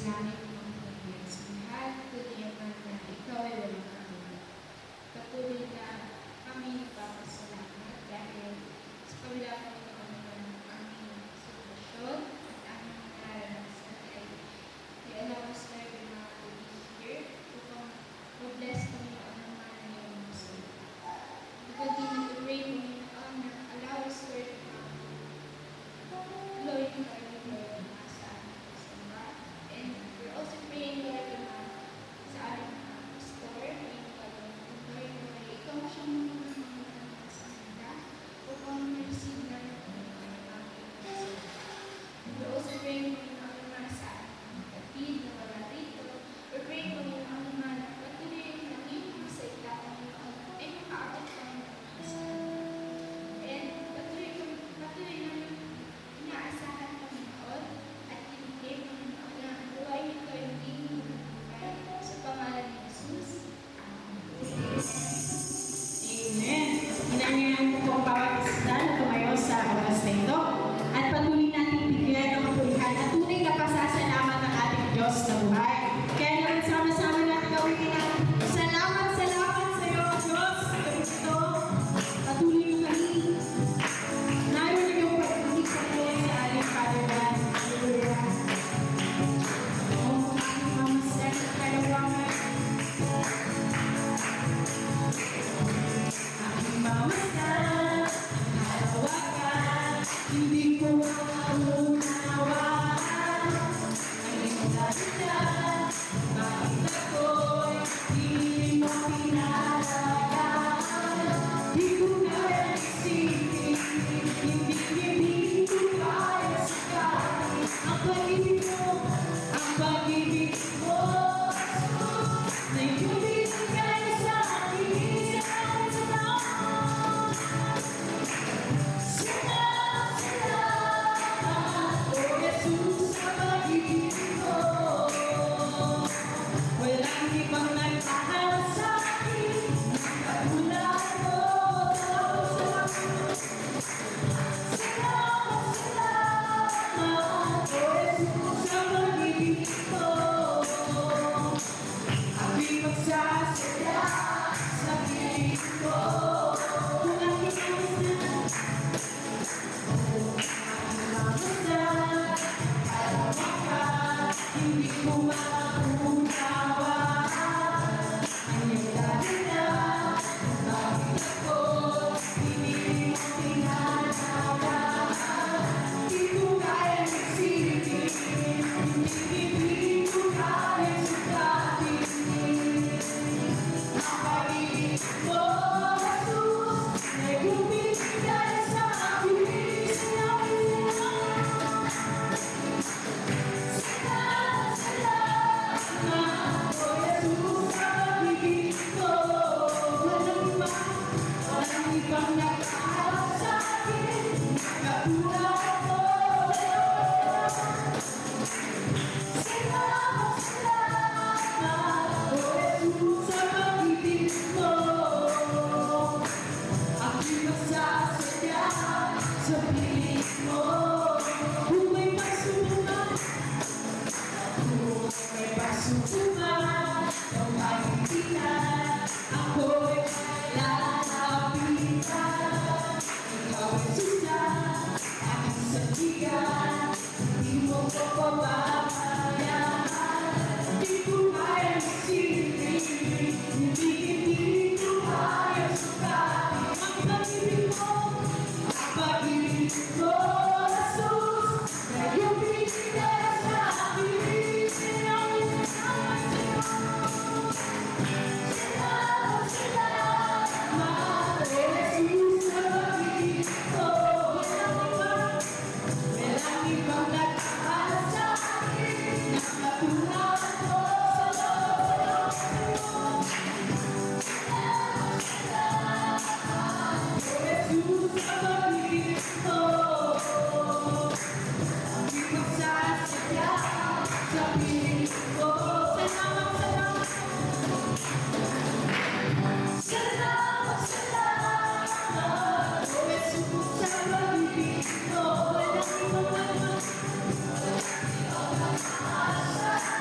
sa langit ng Panginoon. Lahat kutiyaman na ikaw ay walang kagulat. Patuloy na kami nagpapasalamat dahil sa kabila ng aming sitwasyon at aming naranasan ay allow us to be here upang mag-bless kami ng naman ng iyong mga salita. We continue to pray, Panginoon, na allow us, Lord, Lord, and we're also praying, Lord, sa aming store, Lord, ikaw siyang mga sa kanila upang ma-receive na ng aming. We're also praying, Panginoon, sa kapatid na wala rito. We're praying, Panginoon, na patuloy na ngayong sa ila, Panginoon, ay makaabot kami ng sa and patuloy namin inaasahan, Panginoon, at tinigil, Panginoon, na ang buhay nito ay magiging buhay sa pangalan ni Jesus. Amen. Hinangyayang po ang bawat isa na tumayo sa oras na ito at patuloy natin bigyan ng kapulihan at tunay na pasasalamat ng ating Diyos na buhay. Kaya naman sama-sama natin gawin ang salamat sa iyo, Diyos. Ito, patuloy na kami. Naroon na yung pag-ibig sa ating Father God. Hallelujah. Oh, aking mamasdan at kalawangan. Aking mamasdan at kalawangan. Hindi ko maunawa. Ang iyong dahilan, bakit ako'y hindi mo pinalayan? Di ko kaya isipin, hindi ko kaya sakatin ang pag-ibig mo, na iyong binigay sa akin, salamat. Salamat, O Jesus, sa pag-ibig mo. Walang ibang nagtahan sa akin, katulad mo. Salamat, O Jesus, sa pag-ibig mo. Ako'y magsasaya sa piling ko. Kung aking mamasdan, kalawakan, hindi ko maunawa. Ang iyong dahilan, bakit ako hindi mo pinalayan? Di ko kaya isipin, hindi ko kaya sukatin ang pag-ibig mo, Jesus, na iyong binigay sa akin. Salamat, O Jesus, sa pag-ibig mo. Walang ibang nagkaharap sa akin, katulad mo. Salamat, O Jesus, sa pag-ibig mo. Ako'y magsasaya sa piling mo. Kung may pagsubukan, ng pag-ibigan, ako'y lalapitan. Ikaw ay susa, aking sandigan, hindi mo ko pababayaan. Di ko kaya isipin, hindi ko kaya sukatin ang pag-ibig mo, Jesus, na iyong binigay sa akin. Salamat, O Jesus, sa pag-ibig mo. Walang ibang nagkaharap sa akin, na katulad mo. Jesus, sa pag-ibig mo. Ako'y magsasaya sa piling ko. Salamat. O Jesus, sa pag-ibig mo. Walang ibang nagkaharap sa akin.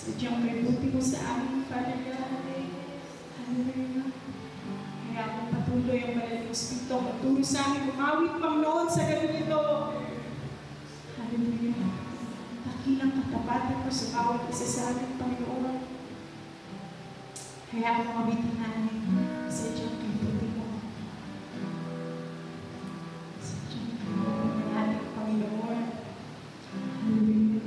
Sadyang may buti mo sa amin, Father God. Hallelujah. Kaya kung patuloy ang Banal na Espiritu, patuloy sa amin, kumawit Panginoon sa gabi ito. Hallelujah. Dakilang katapatan mo sa bawat isa sa amin, Panginoon. Kaya kung mabitin namin, sadyang may buti mo. Sadyang may buti natin, Panginoon. Hallelujah.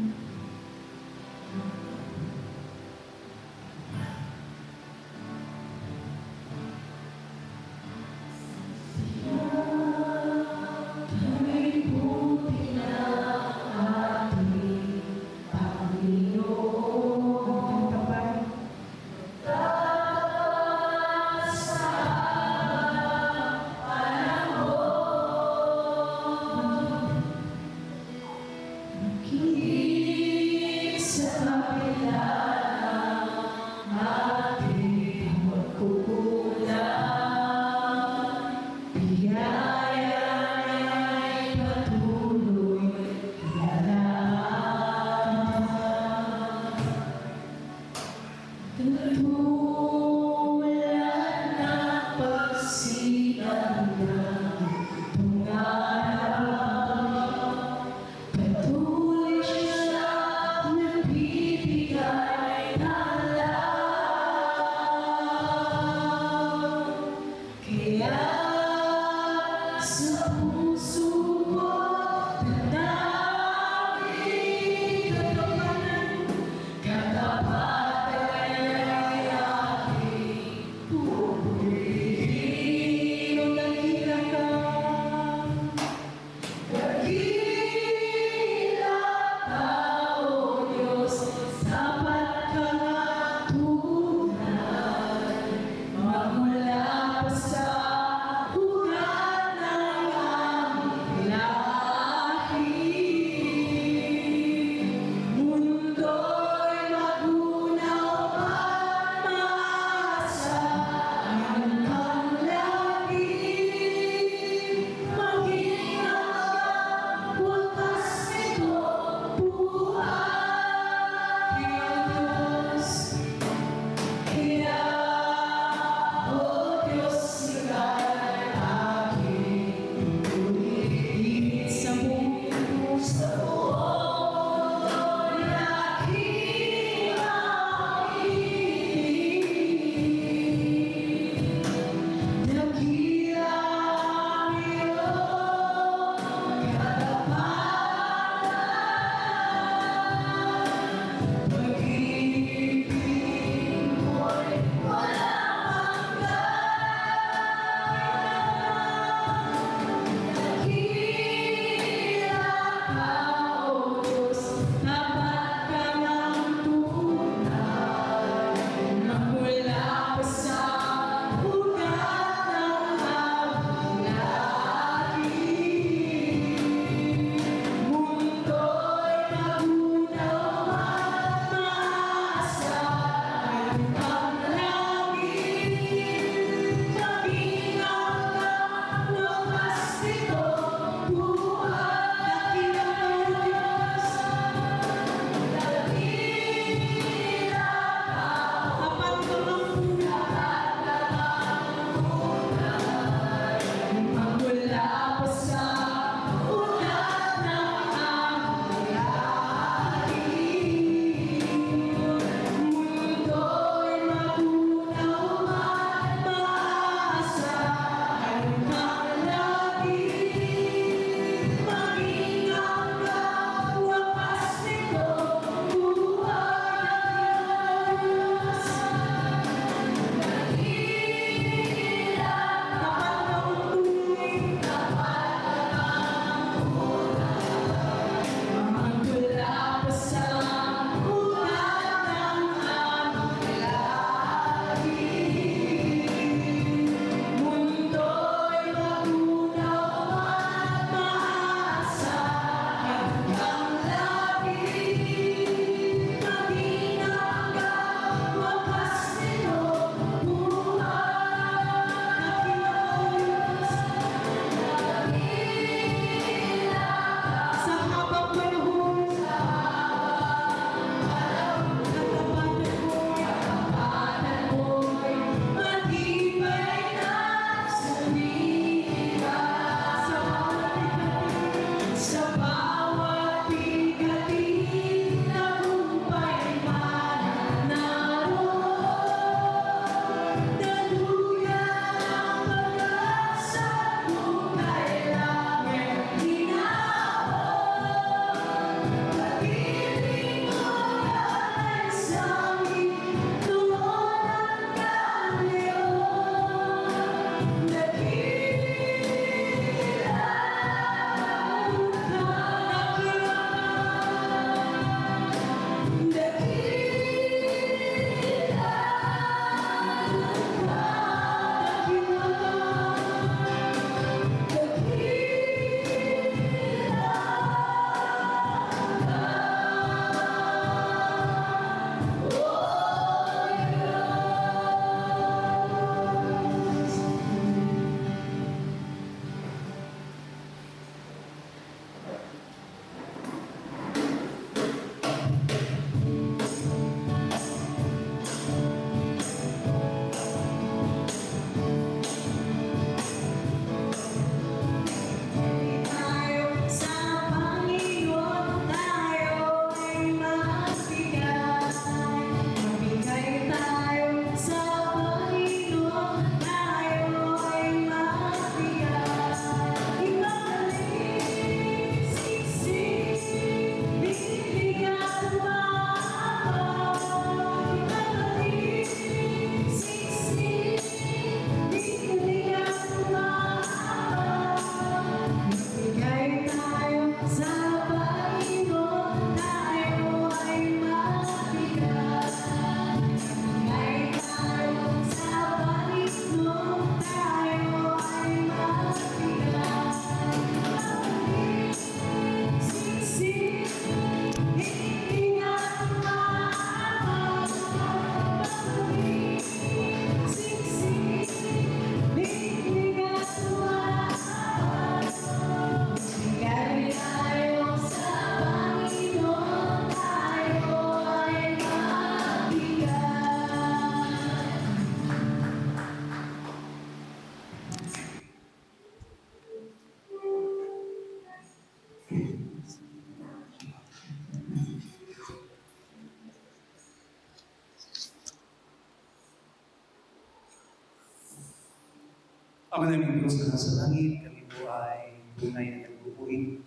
Ama naming Diyos na nasa langit, kami po ay tunay na nagpupuin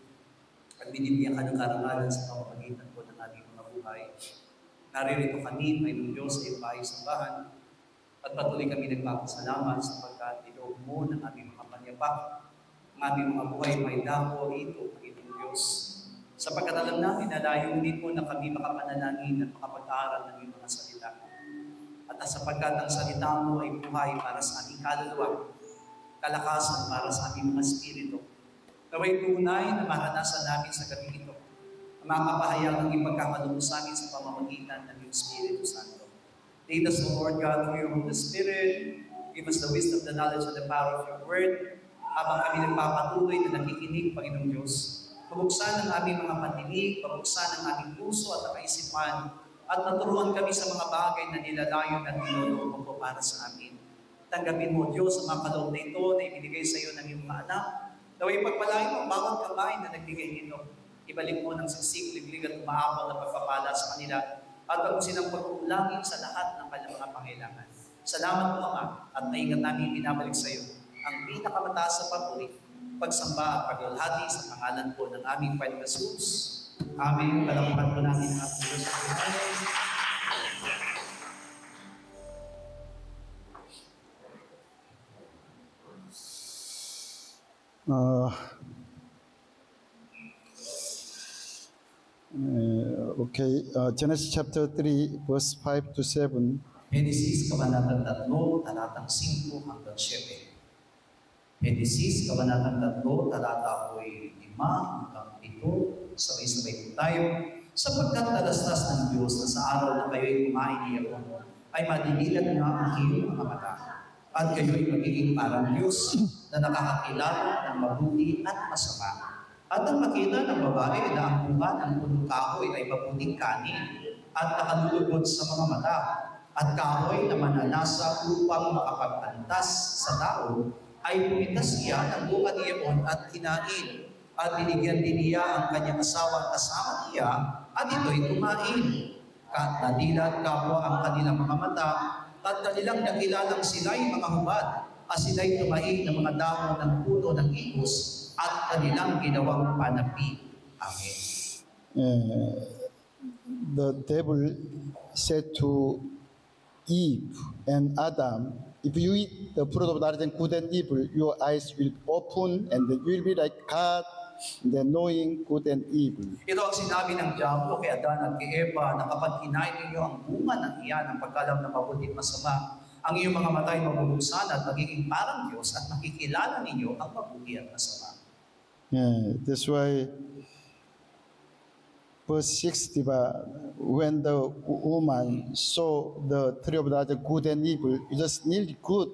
at binibigyan ka ng karangalan sa pamamagitan po ng ating mga buhay. Naririto kami, Panginoon Diyos, sa iyong bahay sambahan at patuloy kami nagpapasalamat sapagkat iloob mo ng aming mga panyapak, ang aming mga buhay may dako rito, Panginoon Diyos. Sapagkat alam namin na layunin mo na kami makapanalangin at makapag-aaral ng iyong mga salita. At sapagkat ang salita mo ay buhay para sa aming kaluluwa, kalakasan para sa aming mga spirito. Naway tunay na maranasan namin sa gabi ito, ang makapahayag ng ipagkakaloob sa amin sa pamamagitan ng iyong Espiritu Santo. Lead us, O Lord God, through your Holy Spirit. Give us the wisdom, the knowledge, and the power of your word. Habang kami nagpapatuloy na nakikinig, Panginoong Diyos, pabuksan ang aming mga pandinig, pabuksan ang aming puso at kaisipan, at naturuan kami sa mga bagay na nilalayon at niloloob mo para sa amin. Tanggapin mo, Diyos, ang mga kaloob na ito na ibinigay sa iyo ng iyong mga anak. Naway pagpalain mo ang bawat kamay na nagbigay nito. Ibalik mo ng siksik, liglig at umahapon na pagpapala sa kanila at huwag silang pag-uulangin sa lahat ng kanilang mga pangailangan. Salamat po, Ama, at naingat namin pinabalik sa iyo ang pinakamataas sa papuri, pagsamba at paglulhati sa pangalan po ng aming Panginoon Jesus. Amen. Palakpakan po namin ang ating Diyos. Genesis chapter 3, verse 5 to 7. Genesis, Kabanatang 3, talatang 5 hanggang 7. Genesis, Kabanatang 3, talata 5 hanggang 7. Sabay-sabay po tayo. Sapagkat talastas ng Diyos na sa araw na kayo'y kumain niya po, ay madidilat niya ang iyong mga mata. At kayo'y magiging parang Diyos na nakakakilala ng mabuti at masama. At ang makita ng babae na ang bunga ng punong kahoy ay mabuting kanin at nakalulugod sa mga mata at kahoy na mananasa upang makapagpantas sa tao ay pumitas siya ng bunga niyaon at kinain at binigyan din niya ang kanyang asawa kasama niya at ito'y kumain. Nadilat kapwa ang kanilang mga mata at kanilang nakilalang sila'y mga hubad at sila'y tumahi ng mga dahon ng puno ng igos at kanilang ginawang panapi. Amen. The devil said to Eve and Adam, if you eat the fruit of knowledge of good and evil, your eyes will open and then you will be like God, then knowing good and evil. Ito ang sinabi ng Diablo kay Adan at kay Eva na kapag kinain ninyo ang bunga ng iyan, ang pagkalam ng mabuti at masama, ang iyong mga mata ay mabubuksan at magiging parang Diyos at makikilala ninyo ang mabuti at masama. That's why verse 6, when the woman saw the tree of knowledge of good and evil, it was nearly good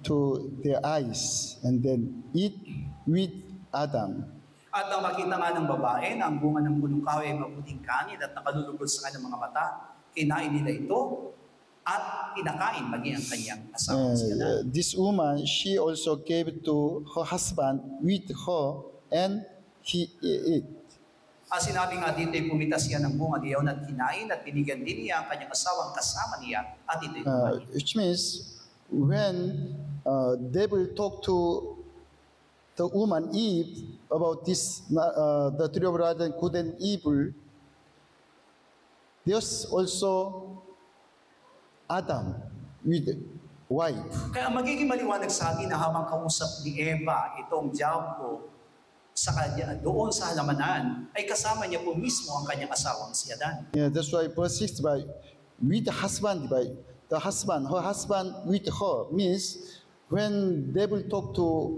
to their eyes, and then eat with Adam. At nang makita nga ng babae na ang bunga ng punong kahoy ay mabuting kanin at nakalulugod sa kanyang mga mata, kinain nila ito at pinakain maging ang kanyang asawa si Adan. This woman, she also gave to her husband with her, and he ate. Sinabi nga dito ay pumitas siya ng bunga niyaon at kinain at binigyan din niya ang kanyang asawang kasama niya at ito'y kumain. Which means, when devil talked to the woman Eve about this, the tree of knowledge of good and evil, there's also Adam with wife. Kaya magiging maliwanag sa atin na habang kausap ni Eva itong Diablo sa kanya, doon sa halamanan, ay kasama niya po mismo ang kanyang asawang si Adan. Yeah, that's why verse 6, with the husband, her husband with her, means when devil talked to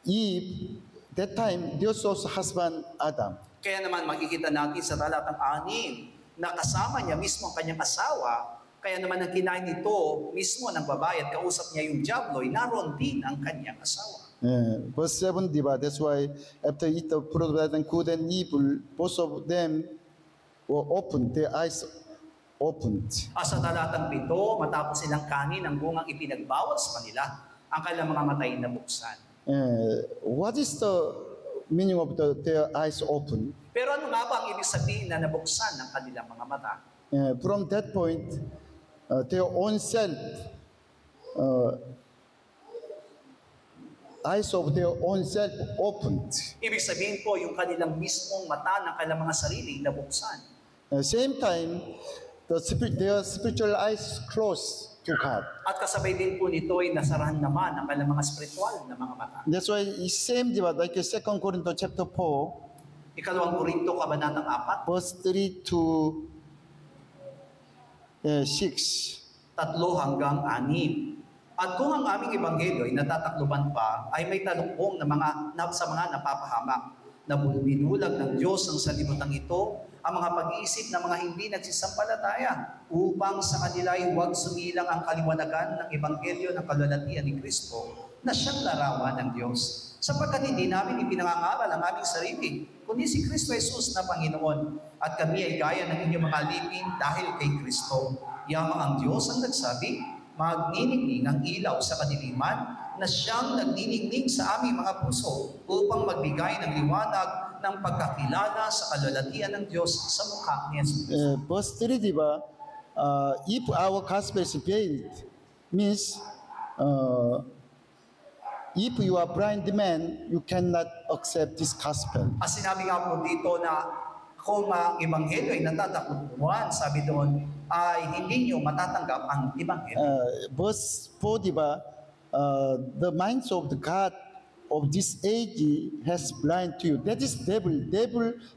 Eve, that time, there's also husband Adam. Kaya naman makikita natin sa talatang 6 na kasama niya mismo ang kanyang asawa. Kaya naman ang kinain nito mismo ng babae at kausap niya yung Diablo, ay naroon din ang kanyang asawa. Verse 7, that's why after eat the fruit of good and evil, both of them were opened, their eyes opened. Sa talatang 7, matapos silang kanin ang bungang ipinagbawal sa kanila, ang kanilang mga mata ay nabuksan. What is the meaning of their eyes open? Pero ano nga ba ang ibig sabihin na nabuksan ng kanilang mga mata? From that point, their own self eyes of their own self opened. Ibig sabihin po, yung kanilang mismong mata ng kanilang mga sarili nabuksan. Same time, their spiritual eyes closed to God. At kasabay din po nito ay nasarahan naman ang kanilang mga spiritual na mga mata. That's why it's same, like 2 Corinthians chapter 4, Ikalawang Korinto, kabanatang 4, verse 3 to 6. 3 hanggang 6. At kung ang aming ebanghelyo ay natatakluban pa, ay may talukbong sa mga napapahamak, na binulag ng Diyos ang sanlibutan ito, ang mga pag-iisip ng mga hindi nagsisampalataya, upang sa kanila ay huwag sumilang ang kaliwanagan ng ebanghelyo ng kalwalhatian ni Kristo, na siyang larawan ng Diyos. Sapagkat hindi namin ipinangangaral ang aming sarili, kundi si Kristo Jesus na Panginoon, at kami ay gaya ng inyong mga alipin dahil kay Kristo. Yamang ang Diyos ang nagsabi, magniningning ang ilaw sa kadiliman, na siyang nagniningning sa aming mga puso upang magbigay ng liwanag ng pagkakilala sa kalwalhatian ng Diyos sa mukha ni Jesus. Verse 3, diba? If our gospel is veiled, means if you are blind man, you cannot accept this gospel. As sinabi nga po dito na kung ang ebanghelyo ay natatakluban, sabi doon, ay hindi nyo matatanggap ang ebanghelyo. Verse 4, diba? The minds of the God of this age has blind to you. That is devil.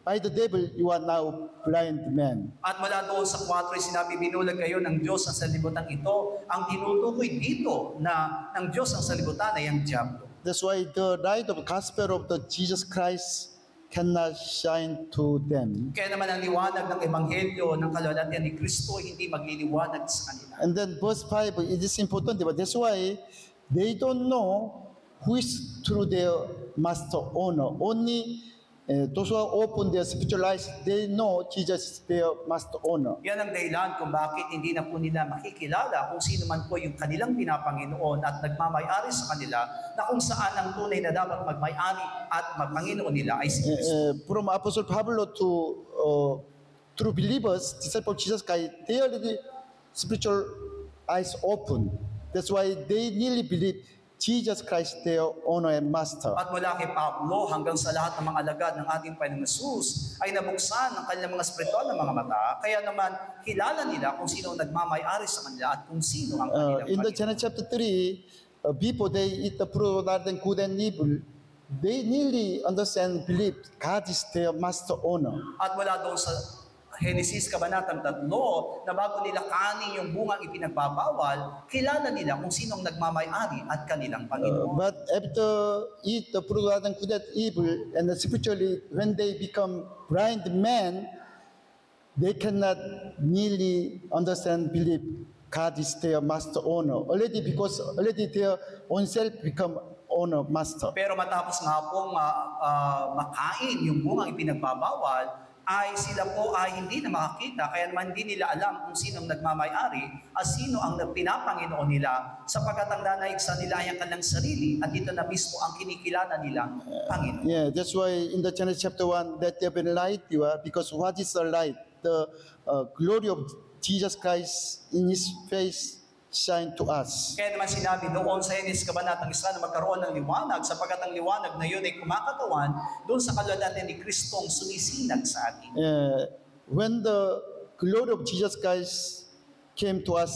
By the devil, you are now blind man. At mula doon sa 4, sinabi, binulag kayo ng Diyos ang sanlibutan ito. Ang tinutukoy dito na ng Diyos ang sanlibutan ay ang diablo. That's why the light of gospel of the Jesus Christ cannot shine to them. Kaya naman ang liwanag ng ebanghelyo ng kalwalhatian ni Kristo hindi magliliwanag sa kanila. And then verse 5, it is important, but that's why they don't know who is through their master owner. Only those who are open their spiritual eyes, they know Jesus is their master owner. Yan ang dahilan kung bakit hindi na po nila makikilala kung sino man po yung kanilang pinapanginoon at nagmamay-ari sa kanila, na kung saan ang tunay na dapat magmay-ari at magpanginoon nila ay si Kristo. From Apostle Pablo to true believers, disciples of Jesus Christ, they already spiritual eyes open. That's why they really believe Jesus Christ, their owner and master. At mula kay Pablo hanggang sa lahat ng mga alagad ng ating Panginoong Jesus ay nabuksan ang kanilang mga spiritual na mga mata, kaya naman kilala nila kung sino ang nagmamay-ari sa kanila at kung sino ang kanilang In the Panginoon. John chapter 3, before they eat the fruit rather than good and evil, they nearly understand, believe God is their master owner. At mula doon sa Genesis kabanatang 3, na bago nila kanin yung bungang ipinagbabawal, kilala nila kung sinong nagmamay-ari at kanilang Panginoon. But after eat the fruit rather than good and evil, and spiritually, when they become blind men, they cannot nearly understand, believe God is their master owner. Because their own self become owner, master. Pero matapos nga pong makain yung bungang ipinagbabawal, ay sila po ay hindi na makakita, kaya naman hindi nila alam kung sinong nagmamay-ari at sino ang pinapanginoon nila, sapagkat ang nanaig sa nila ay ang kanilang sarili at ito na mismo ang kinikilala nilang Panginoon. Yeah, that's why in the Genesis chapter 1, that there be light, because what is the light? The glory of Jesus Christ in His face shine to us. Kaya naman sinabi doon sa Genesis kabanatang 1 na magkaroon ng liwanag, sapagkat ang liwanag na yun ay kumakatawan doon sa kalwalhatian ni Kristong sumisinag sa atin. When the glory of Jesus Christ came to us,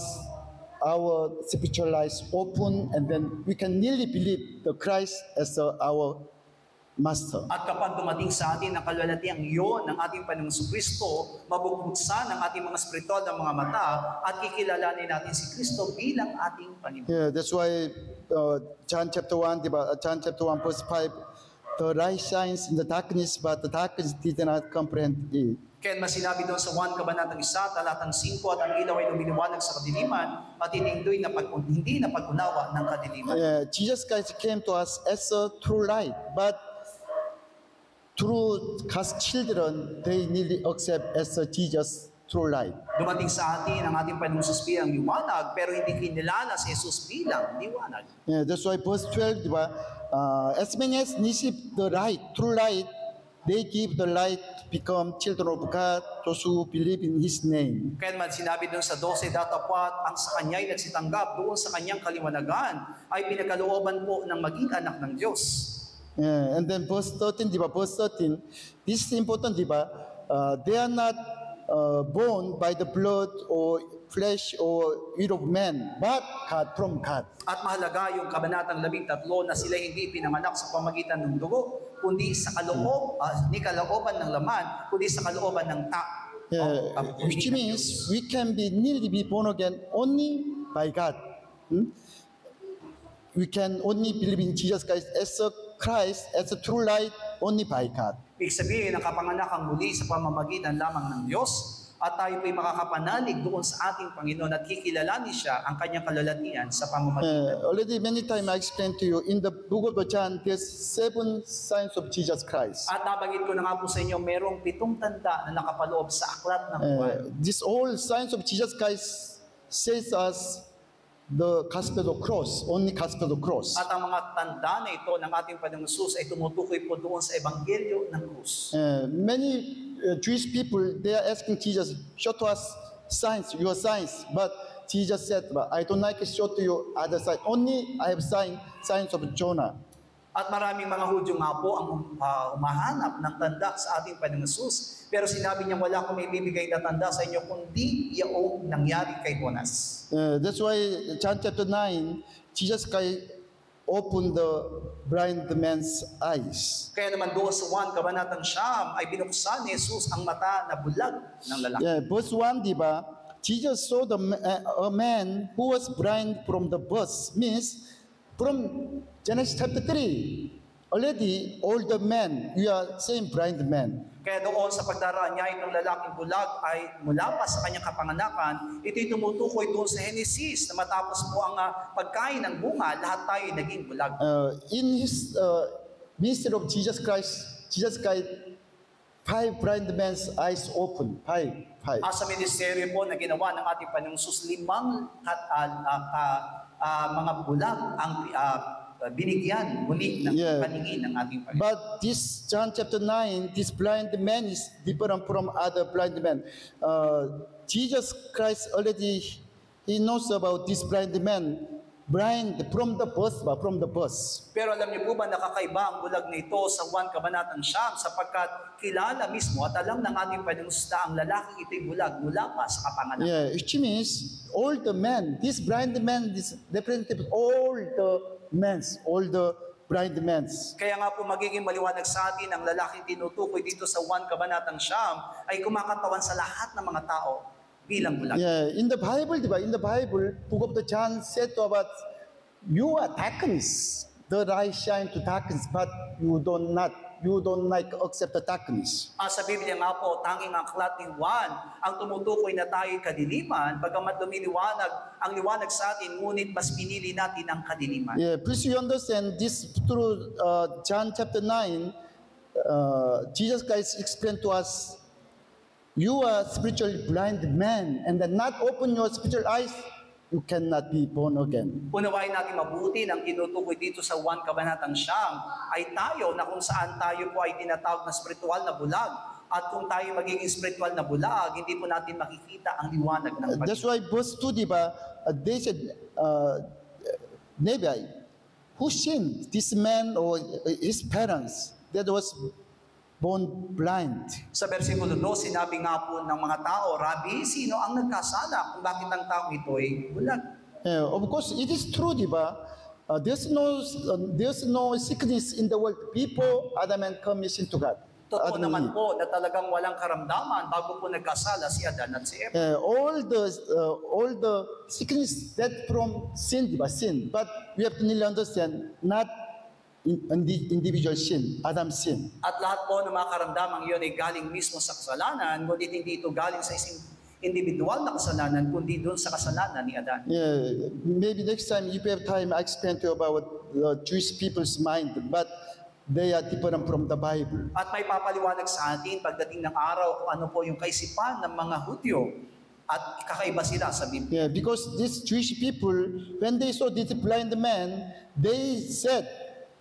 our spiritual eyes open, and then we can nearly believe the Christ as our master. At kapag dumating sa atin ang kalwalhatiang iyon ng ating Panginoong Kristo, mabubuksan ang ating mga spiritual na mga mata at kikilalanin natin si Kristo bilang ating Panginoon. Yeah, that's why John chapter 1, John chapter 1 verse 5, the light shines in the darkness, but the darkness did not comprehend it. Kaya mas sinabi doon sa 1 kabanatang 1, talatang 5, at ang ilaw ay lumiliwanag sa kadiliman at hindi na pag-unawa ng kadiliman. Jesus Christ came to us as a true light, but through God's children, they nearly accept as a Jesus true light. Dumating sa atin ang ating Panginoong Jesus bilang liwanag, pero hindi kinilala si Jesus bilang liwanag. Yeah, that's why verse 12, as many as receive the light, true light, they give the light to become children of God, those who believe in His name. Kaya naman sinabi doon sa 12, datapwat ang sa kanya'y nagsitanggap doon sa kanyang kaliwanagan ay pinagkalooban po ng maging anak ng Diyos. Yeah, and then verse 13, diba? Verse 13, this is important, diba? They are not born by the blood or flesh or will of man, but God from God. At mahalaga yung kabanatang 13 na sila hindi pinanganak sa pamagitan ng dugo, kundi sa ni kalooban ng laman, kundi sa kalooban ng Yeah, which means we can need to be born again only by God. We can only believe in Jesus Christ as a true light only by God. Ibig sabihin, nakapanganak ang muli sa pamamagitan lamang ng Diyos at tayo po'y makakapanalig doon sa ating Panginoon at kikilalanin siya ang kanyang kalalatian sa pamamagitan. Already many times I explained to you, in the book of John, there's 7 signs of Jesus Christ. At nabanggit ko na nga po sa inyo, merong 7 tanda na nakapaloob sa aklat ng Juan. These all signs of Jesus Christ says us the gospel of cross, only gospel of cross. At ang mga tanda na ito ng ating Panginoong Jesus ay tumutukoy po doon sa Ebanghelyo ng krus. Many Jewish people, they are asking Jesus, show to us signs, your signs. But Jesus said, I don't like to show to you other signs. Only I have signs of Jonah. At maraming mga Hudyo nga po ang humahanap ng tanda sa ating Panginoong Jesus. Pero sinabi niya, wala akong may bibigay na tanda sa inyo kundi yaong nangyari kay Jonas. That's why John chapter 9, Jesus Christ opened the blind man's eyes. Kaya naman doon sa 1 Kabanatang Siyam ay binuksan ni Jesus ang mata na bulag ng lalaki. Yeah, verse 1, diba? Jesus saw a man who was blind from the birth. Means, from Genesis chapter 3, already all the men, we are same blind men. Kaya doon sa pagdaraan niya itong lalaking bulag ay mula pa sa kanyang kapanganakan, ito'y tumutukoy doon sa Genesis na matapos po ang pagkain ng bunga, lahat tayo naging bulag. In his ministry of Jesus Christ, 5 blind men's eyes open. 5. Sa ministeryo po na ginawa ng ating Panginoong Jesus, 5 mga bulag ang binigyan muli ng paningin ng ating Panginoon. But this John chapter 9, this blind man is different from other blind men. Jesus Christ already, He knows about this blind man, blind from the birth. Pero alam niyo po ba, nakakaiba ang bulag nito sa 1 Kabanatang Siyam sapagkat kilala mismo at alam ng ating Panginoon na ang lalaking ito'y bulag mula pa sa kapanganakan. Yeah, which means all the men, this blind man, this representative, all the blind men. Kaya nga po magiging maliwanag sa atin ang lalaking tinutukoy dito sa 1 Kabanatang Siyam ay kumakatawan sa lahat ng mga tao bilang bulag. Yeah, in the Bible, book of the John said about you are darkness. The light shine to darkness, but you don't like accept the darkness. Sa Biblia nga po, tanging ang aklat ni Juan ang tumutukoy na tayo'y kadiliman, bagamat lumiliwanag ang liwanag sa atin, ngunit mas pinili natin ang kadiliman. Yeah, please you understand this through John chapter 9. Jesus Christ explained to us, you are spiritually blind man, and then not open your spiritual eyes, you cannot be born again. Unawain natin mabuti ng tinutukoy dito sa 1 Kabanatang Siyam ay tayo na kung saan tayo po ay tinatawag na spiritual na bulag. At kung tayo magiging spiritual na bulag, hindi po natin makikita ang liwanag ng Panginoon. That's why verse 2, diba, they said, Nebi, who sinned, this man or his parents that was born blind? Sa versikulo 2, sinabi nga po ng mga tao, Rabbi, sino ang nagkasala kung bakit ang taong ito ay bulag? Of course, it is true, diba? There's no sickness in the world. People, Adam and commission to God. Totoo naman po na talagang walang karamdaman bago po nagkasala si Adan at si Eva. All the sickness that from sin, diba? Sin. But we have to really understand, not individual sin, Adam's sin. At lahat po ng mga karamdamang yun ay galing mismo sa kasalanan, ngunit hindi ito galing sa isang individual na kasalanan, kundi doon sa kasalanan ni Adan. Yeah, maybe next time, if you have time, I explain to you about the Jewish people's mind, but they are different from the Bible. At may papaliwanag sa atin pagdating ng araw kung ano po yung kaisipan ng mga Hudyo at kakaiba sila sa Biblia. Yeah, because these Jewish people, when they saw this blind man, they said,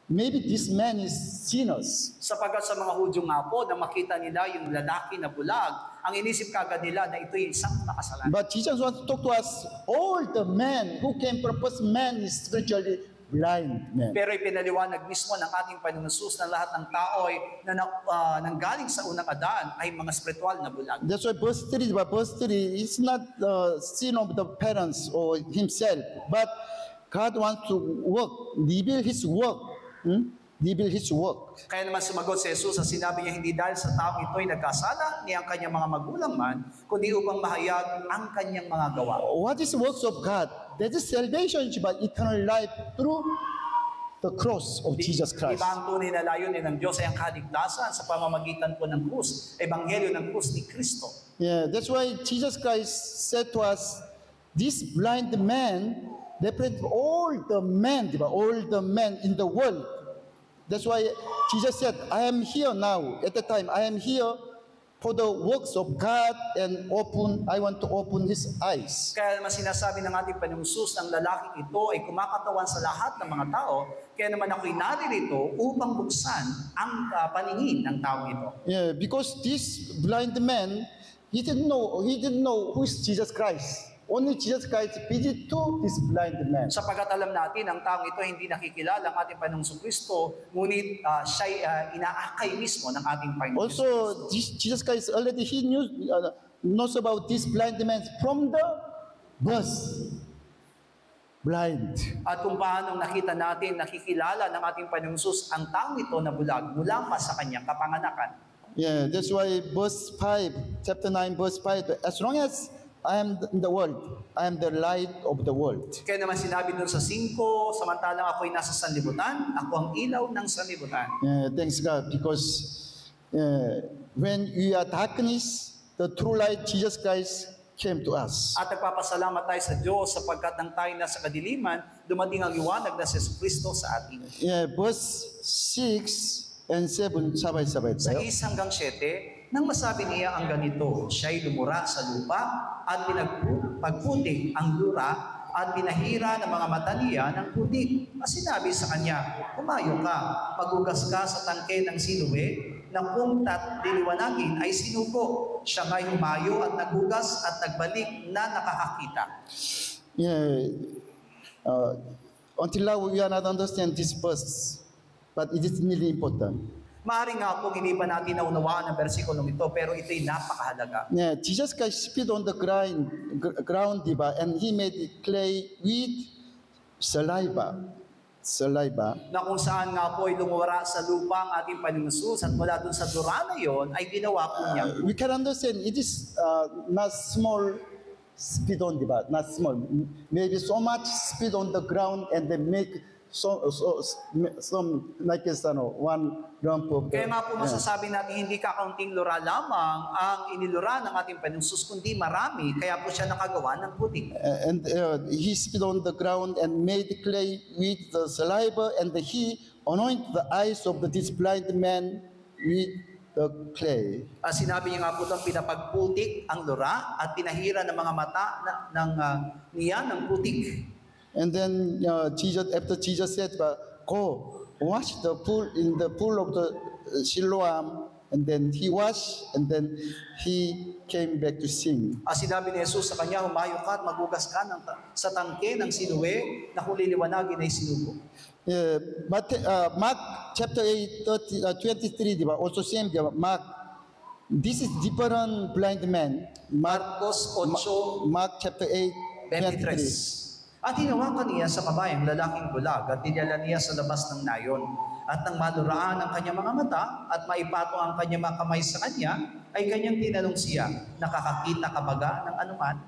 maybe this man is sinners. Sapagkat sa mga Hudyo nga po, na makita nila yung lalaki na bulag, ang inisip kagad nila na ito'y isang makasalanan. But Jesus wants to talk to us, all the men who came from first man is spiritually blind men. Pero ipinaliwanag mismo ng ating Panginoon Jesus na lahat ng tao ay nanggaling sa unang Adan ay mga spiritual na bulag. That's why verse 3, but verse 3 is not the sin of the parents or himself, but God wants to work, reveal His work. Reveal His work. Kaya naman sumagot si Jesus sa sinabi niya, hindi dahil sa taong ito'y nagkasala ni ang kanyang mga magulang man, kundi upang mahayag ang kanyang mga gawa. What is the works of God? That is salvation, but eternal life through the cross of Jesus Christ. Iba ang tunay na layunin ng Diyos ay ang kaligtasan sa pamamagitan po ng krus, ebanghelyo ng krus ni Kristo. Yeah, that's why Jesus Christ said to us, this blind man represents all the men in the world. That's why Jesus said, I am here now. At the time, I am here for the works of God and I want to open his eyes. Kaya naman sinasabi ng ating Panginoong Jesus, ang lalaking ito ay kumakatawan sa lahat ng mga tao, kaya naman ako'y naririto upang buksan ang paningin ng taong ito. Yeah, because this blind man, he didn't know who is Jesus Christ. Only Jesus Christ visited to this blind man. Sapagkat alam natin, ang taong ito hindi nakikilala ang ating Panginoong Kristo, ngunit siya'y inaakay mismo ng ating Panginoong Also, Jesus Christ already knows about this blind man from the birth. Blind. At kung paano nakita natin, nakikilala ng ating Panginoong Jesus ang taong ito na bulag mula pa sa kanyang kapanganakan. Yeah, that's why verse 5, chapter 9, verse 5, as long as I am in the world, I am the light of the world. Kaya naman sinabi doon sa 5, samantalang ako'y nasa sanlibutan, ako ang ilaw ng sanlibutan. Thanks God, because when we are darkness, the true light, Jesus Christ, came to us. At nagpapasalamat tayo sa Diyos sapagkat nang tayo nasa kadiliman, dumating ang liwanag na si Kristo sa atin. Yeah, verse 6 and 7, sabay-sabay Sa tayo. 1 hanggang 7, nang masabi niya ang ganito, siya'y lumura sa lupa at pagputik ang lura at pinahira ng mga mata niya ng putik. At sinabi sa kanya, umayo ka, maghugas ka sa tangke ng sinuwe, na kung liliwanagin ay sinuko. Siya nga'y umayo at naghugas at nagbalik na nakakakita. Yeah, until now we are not understand this verse, but it is really important. Maaring nga po hindi pa natin naunawaan ang versikulong ito, pero ito'y napakahalaga. Yeah, Jesus Christ spit on the ground, diba? And he made clay with saliva. Na kung saan nga po ay lumura sa lupa ang ating Panginoon Jesus at mula dun sa dura na yon ay ginawa po niya. We can understand it is not small spit on, diba? Not small. Maybe so much spit on the ground and then make some like one lump of Kaya nga po masasabi natin hindi kakaunting lura lamang ang inilura ng ating Panginoon Jesus, kundi marami, kaya po siya nakagawa ng putik. And he spit on the ground and made clay with the saliva, and he anointed the eyes of this blind man with the clay. Sinabi niya nga po itong pinapagputik ang lura at pinahira ng mga mata niya ng putik. And then after Jesus said, go wash the pool in the pool of the Siloam, and then he washed, and then he came back to sing. Sinabi ni Jesus sa kanya, humayo ka at maghugas ka sa tangke ng sinuwe na kung liliwanagin ay sinugo. But Mark chapter 8, 23, diba? Also same, diba? Mark, this is different blind man. Marcos 8, Mark chapter 8, 23. At hinawakan niya sa kamay ang lalaking bulag at dinala niya sa labas ng nayon. At nang maluraan ang kanyang mga mata at maipatong ang kanyang mga kamay sa kanya, ay kanyang tinanong siya, nakakakita ka baga ng anuman?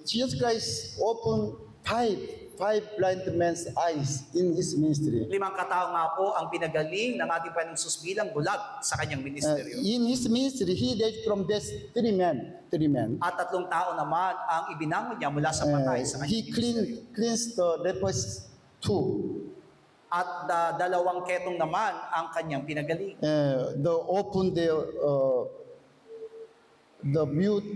Jesus Christ opened five blind men's eyes in his ministry. 5 katao nga po ang pinagaling ng ating Panginoong Jesus bilang bulag sa kanyang ministeryo. In his ministry, he raised from death 3 men. At 3 tao naman ang ibinangon niya mula sa patay sa He kanyang cleansed the lepers 2. At 2 ketong naman ang kanyang pinagaling. Opened the mute,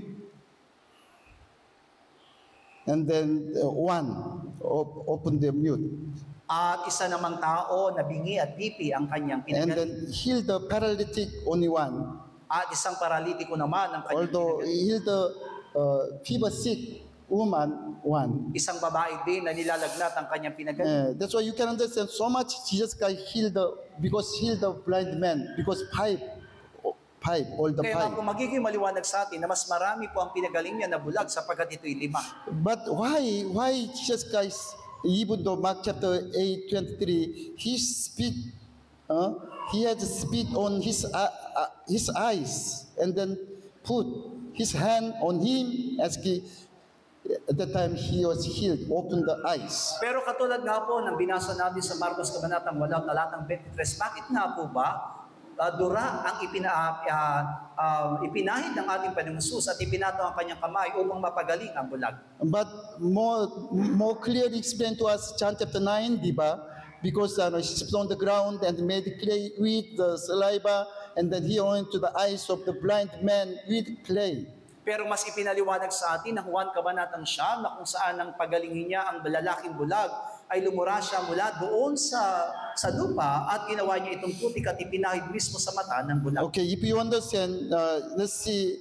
and then one opened the mute. At isa namang tao na bingi at pipi ang kanyang And pinagaling. then heal the paralytic only one. At isang paralitiko naman ang kanyang Although pinagaling. heal the fever sick woman one. Isang babae din na nilalagnat ang kanyang pinagaling. That's why you can understand so much Jesus Christ heal the blind man because five all the Kaya nga five. kung magiging maliwanag sa atin na mas marami po ang pinagaling niya na bulag sapagkat ito'y 5. But why Jesus Christ, even though Mark chapter 8:23, he had spit on his eyes and then put his hand on him as at the time he was healed, opened the eyes. Pero katulad nga po ng binasa natin sa Marcos Kabanatang 8, talatang 23, bakit nga po ba dura ang ipinahid ng ating Panginoong Jesus at ipinato ang kanyang kamay upang mapagaling ang bulag? But more clearly explained to us John chapter 9, diba? Because he spit on the ground and made clay with the saliva, and then he went to the eyes of the blind man with clay. Pero mas ipinaliwanag sa atin ng Juan Kabanatang 9 na kung saan ang pagalingin niya ang lalaking bulag ay lumura siya mula doon sa lupa at ginawa niya itong putik at ipinahid mismo sa mata ng bulag. Okay, if you understand, let's see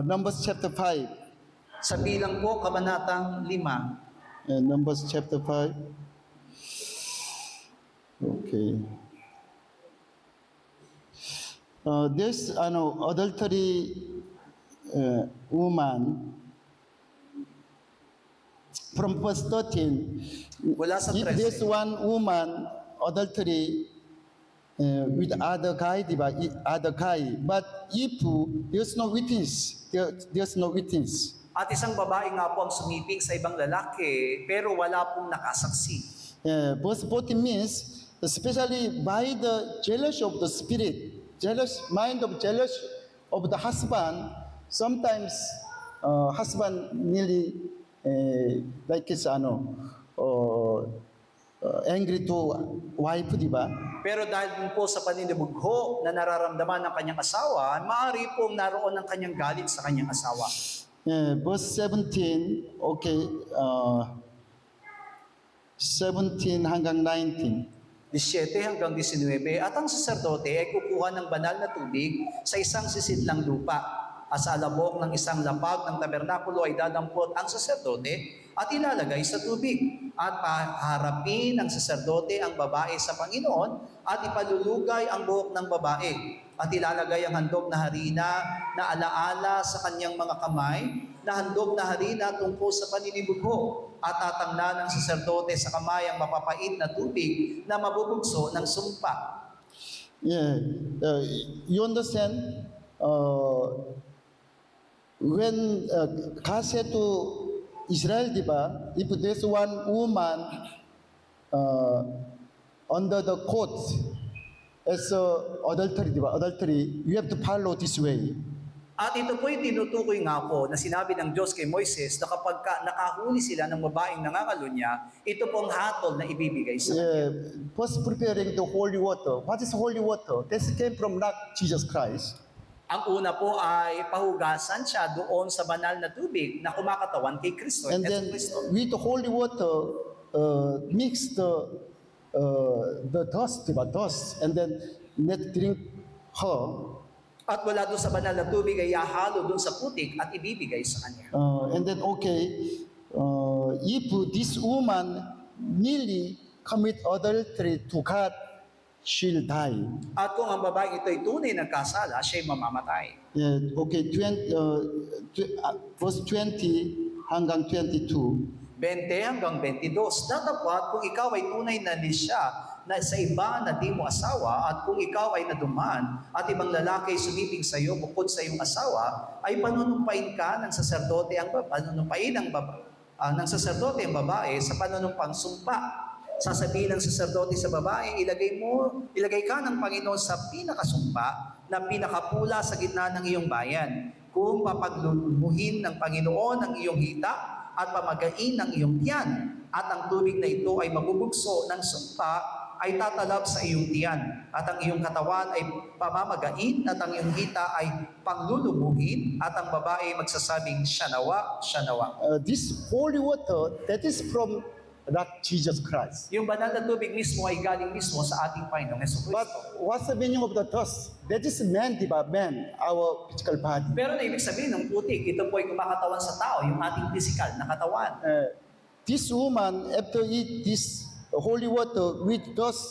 Numbers chapter 5. Sa bilang po, Kabanatang 5. Numbers chapter 5. Okay. There's adultery woman from verse 13. Mula sa If there's 13. one woman adultery with other guy, diba? Other guy, but if there's no witness, there's no witness. At isang babae nga po ang sumiping sa ibang lalaki pero wala pong nakasaksi. Verse 14 means, especially by the jealous of the spirit, jealous of the husband. Sometimes husband nearly like his angry to wife, di ba? Pero dahil din po sa paninibugho na nararamdaman ng kanyang asawa, maaari pong naroon ang kanyang galit sa kanyang asawa. Verse 17, okay, 17 hanggang 19. 17 hanggang 19, at ang saserdote ay kukuha ng banal na tubig sa isang sisidlang lupa. At sa alabok ng isang lapag ng tabernakulo ay dadampot ang saserdote at ilalagay sa tubig. At paharapin ng saserdote ang babae sa Panginoon at ipalulugay ang buhok ng babae. At ilalagay ang handog na harina na alaala sa kanyang mga kamay, na handog na harina tungkol sa paninibugho. At tatangna ng saserdote sa kamay ang mapapait na tubig na mabubugso ng sumpa. Yeah, you understand? When God said to Israel, diba, if there's one woman under the court as adultery, you have to follow this way. At ito po'y tinutukoy nga po na sinabi ng Diyos kay Moises na kapag nakahuli sila ng babaeng nangangalunya, ito pong hatol na ibibigay sa kanya. First preparing the holy water. What is holy water? This came from not Jesus Christ. Ang una po ay pahugasan siya doon sa banal na tubig na kumakatawan kay Kristo. And then with the holy water, mix the dust, and then let drink her. At wala doon sa banal na tubig ay yahalo doon sa putik at ibibigay sa kanya. And then if this woman nearly commit adultery to God, she'll die. At kung ang babae ito ay tunay nagkasala, siya'y mamamatay. Yeah, okay, verse 20 hanggang 22. 20 hanggang 22. Datapwat kung ikaw ay tunay na lisya na sa iba na di mo asawa, at kung ikaw ay naduman at ibang lalaki ay sumiping sa iyo bukod sa iyong asawa, ay panunumpain ka ng saserdote ang saserdote ang babae sa panunumpang sumpa. Sasabihin ng saserdote sa babae, ilagay ka ng Panginoon sa pinakasumpa na pinakapula sa gitna ng iyong bayan. Kung papagluluhin ng Panginoon ang iyong hita at pamagain ng iyong tiyan, at ang tubig na ito ay mabubugso ng sumpa, ay tatalab sa iyong tiyan, at ang iyong katawan ay pamamagain, at ang iyong hita ay panglulubuhin, at ang babae magsasabing, siya nawa, siya nawa. This holy water, that is from not Jesus Christ. Yung banal na tubig mismo ay galing mismo sa ating Panginoong Jesucristo. But what's the meaning of the dust? That is man, di ba? Man, our physical body. Pero na ibig sabihin ng putik, ito po ay kumakatawan sa tao, yung ating physical na katawan. This woman, after eat this holy water with dust,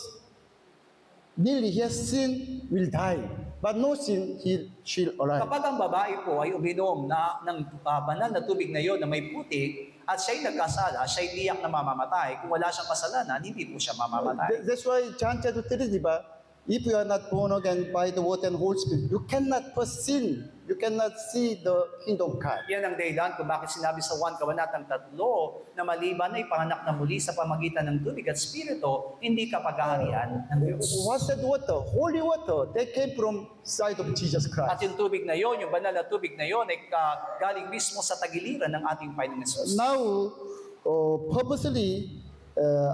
nearly his sin will die. But no sin, she'll alive. Kapag ang babae po ay uminom ng banal na tubig na yon na may putik, at siya'y nagkasala, siya'y tiyak na mamamatay. Kung wala siyang kasalanan, hindi po siya mamamatay. That's why John chapter 3, di ba? If you are not born again by the water and Holy Spirit, you cannot first sin. You cannot see the kingdom of God. Yan ang dahilan kung bakit sinabi sa 1 Kabanatang 3 na maliban na ipanganak na muli sa pamagitan ng tubig at spirito, hindi ka paghaharian ng Diyos. What's that water? Holy water. That came from side of Jesus At Christ. yung tubig na yon, yung banal na tubig na yon, ay galing mismo sa tagiliran ng ating Panginoong Hesus. Now, purposely,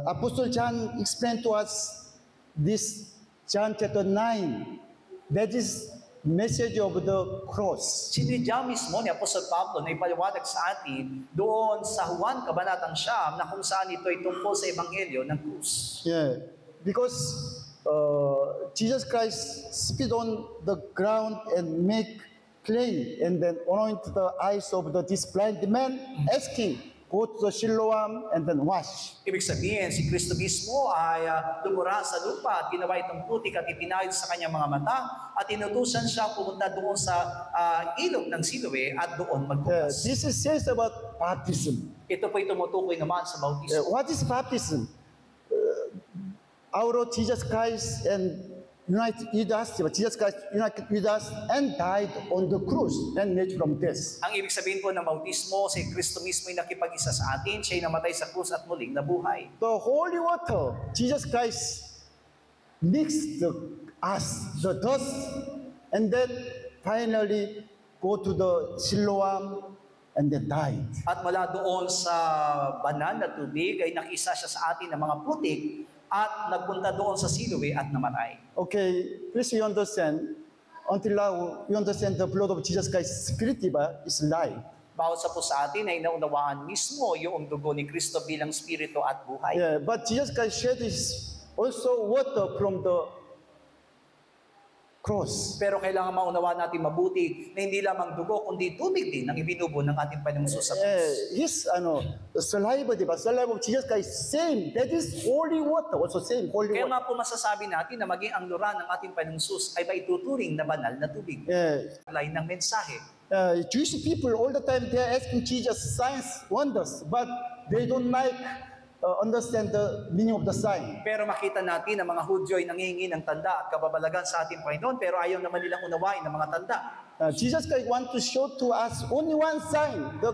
Apostle John explained to us this John chapter 9. That is message of the cross. Sinidya mismo ni Apostol Pablo na ipaliwanag sa atin doon sa Juan Kabanatang 9 na kung saan ito ay tungkol sa Ebanghelyo ng krus. Yeah, because Jesus Christ spit on the ground and make clay and then anoint the eyes of this blind man, asking, go to the Siloam and then wash. Ibig sabihin, si Kristo mismo ay tumura sa lupa at ginawa itong putik at ipinahid sa kanyang mga mata at inutusan siya pumunta doon sa ilog ng Siloe at doon magbukas. This is says about baptism. Ito po ay tumutukoy naman sa bautismo. What is baptism? Our Lord Jesus Christ and united with us, Jesus Christ united with us and died on the cross and made from death. Ang ibig sabihin po ng bautismo, si Kristo mismo ay nakipag-isa sa atin, siya ay namatay sa krus at muling nabuhay. The holy water, Jesus Christ mixed the dust and then finally go to the Siloam and then died. At mula doon sa banal na tubig ay nakisa siya sa atin ng mga putik at nagpunta doon sa Siloe at namatay. Okay, please you understand. Until now, you understand the blood of Jesus Christ, Spirit, diba, is life. Bawat sa po sa atin ay naunawaan mismo yung dugo ni Kristo bilang spirito at buhay. Yeah, but Jesus Christ shed his also water from the cross. Pero kailangan maunawaan natin mabuti na hindi lamang dugo, kundi tubig din ang ibinubo ng ating Panginoong Hesus sa krus. His saliva, diba? Saliva of Jesus Christ, same. That is holy water, also same, holy Kaya water. nga po masasabi natin na maging ang lura ng ating Panginoong Hesus ay maituturing na banal na tubig. Yeah. Lain ng mensahe. Jewish people all the time they are asking Jesus signs, wonders, but they don't like understand the meaning of the sign. Pero makita natin na mga Hudyo ay nangihingi ng tanda at kababalagan sa ating Panginoon, pero ayaw naman nilang unawain ng mga tanda. Jesus Christ wants to show to us only one sign, the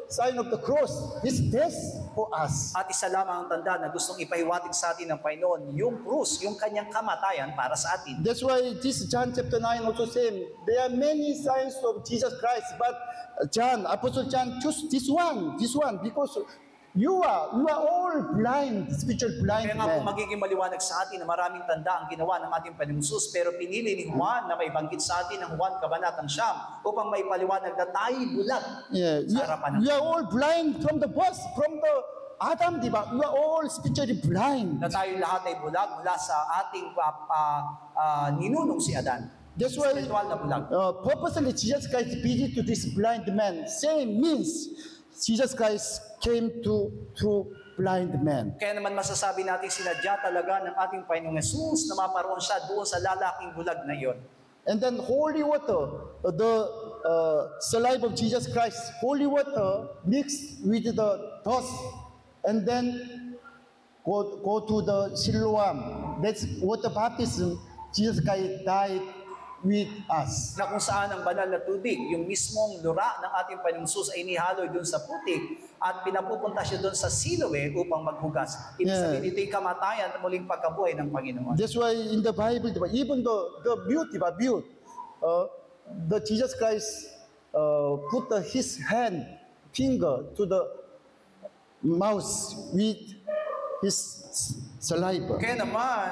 sign of the cross, His death for us. At isa lamang ang tanda na gustong ipahiwatig sa atin ng Panginoon, yung krus, yung kanyang kamatayan para sa atin. That's why this John chapter 9 also saying, there are many signs of Jesus Christ, but Apostle John choose this one, because you are all blind, spiritual blind Kaya nga po men. magiging maliwanag sa atin na maraming tanda ang ginawa ng ating Panginoong Hesus, pero pinili ni Juan na may banggit sa atin ng Juan Kabanatang 9 upang may paliwanag na tayo bulag Yeah, sa harapan ng we are all blind from the birth, from the Adam, diba? We are all spiritually blind. na tayo lahat ay bulag mula sa ating ninunong si Adan. That's why Spiritual na bulag. purposely Jesus Christ visit to this blind man. Same means Jesus Christ came to blind man. Kaya naman masasabi natin sinadya talaga ng ating Panginoong Hesus na maparoon siya doon sa lalaking bulag na iyon. And then holy water, the saliva of Jesus Christ, holy water mixed with the dust, and then go to the Siloam. That's water baptism. Jesus Christ died with us. Na kung saan ang banal na tubig, yung mismong lura ng ating Panginoong Hesus ay inihaloy doon sa putik at pinapupunta siya doon sa Siloe upang maghugas. Ibig sabihin, ito'y kamatayan at muling pagkabuhay ng Panginoon. That's why in the Bible, even the beauty, the Jesus Christ put his finger to the mouth with his saliva. Kaya naman,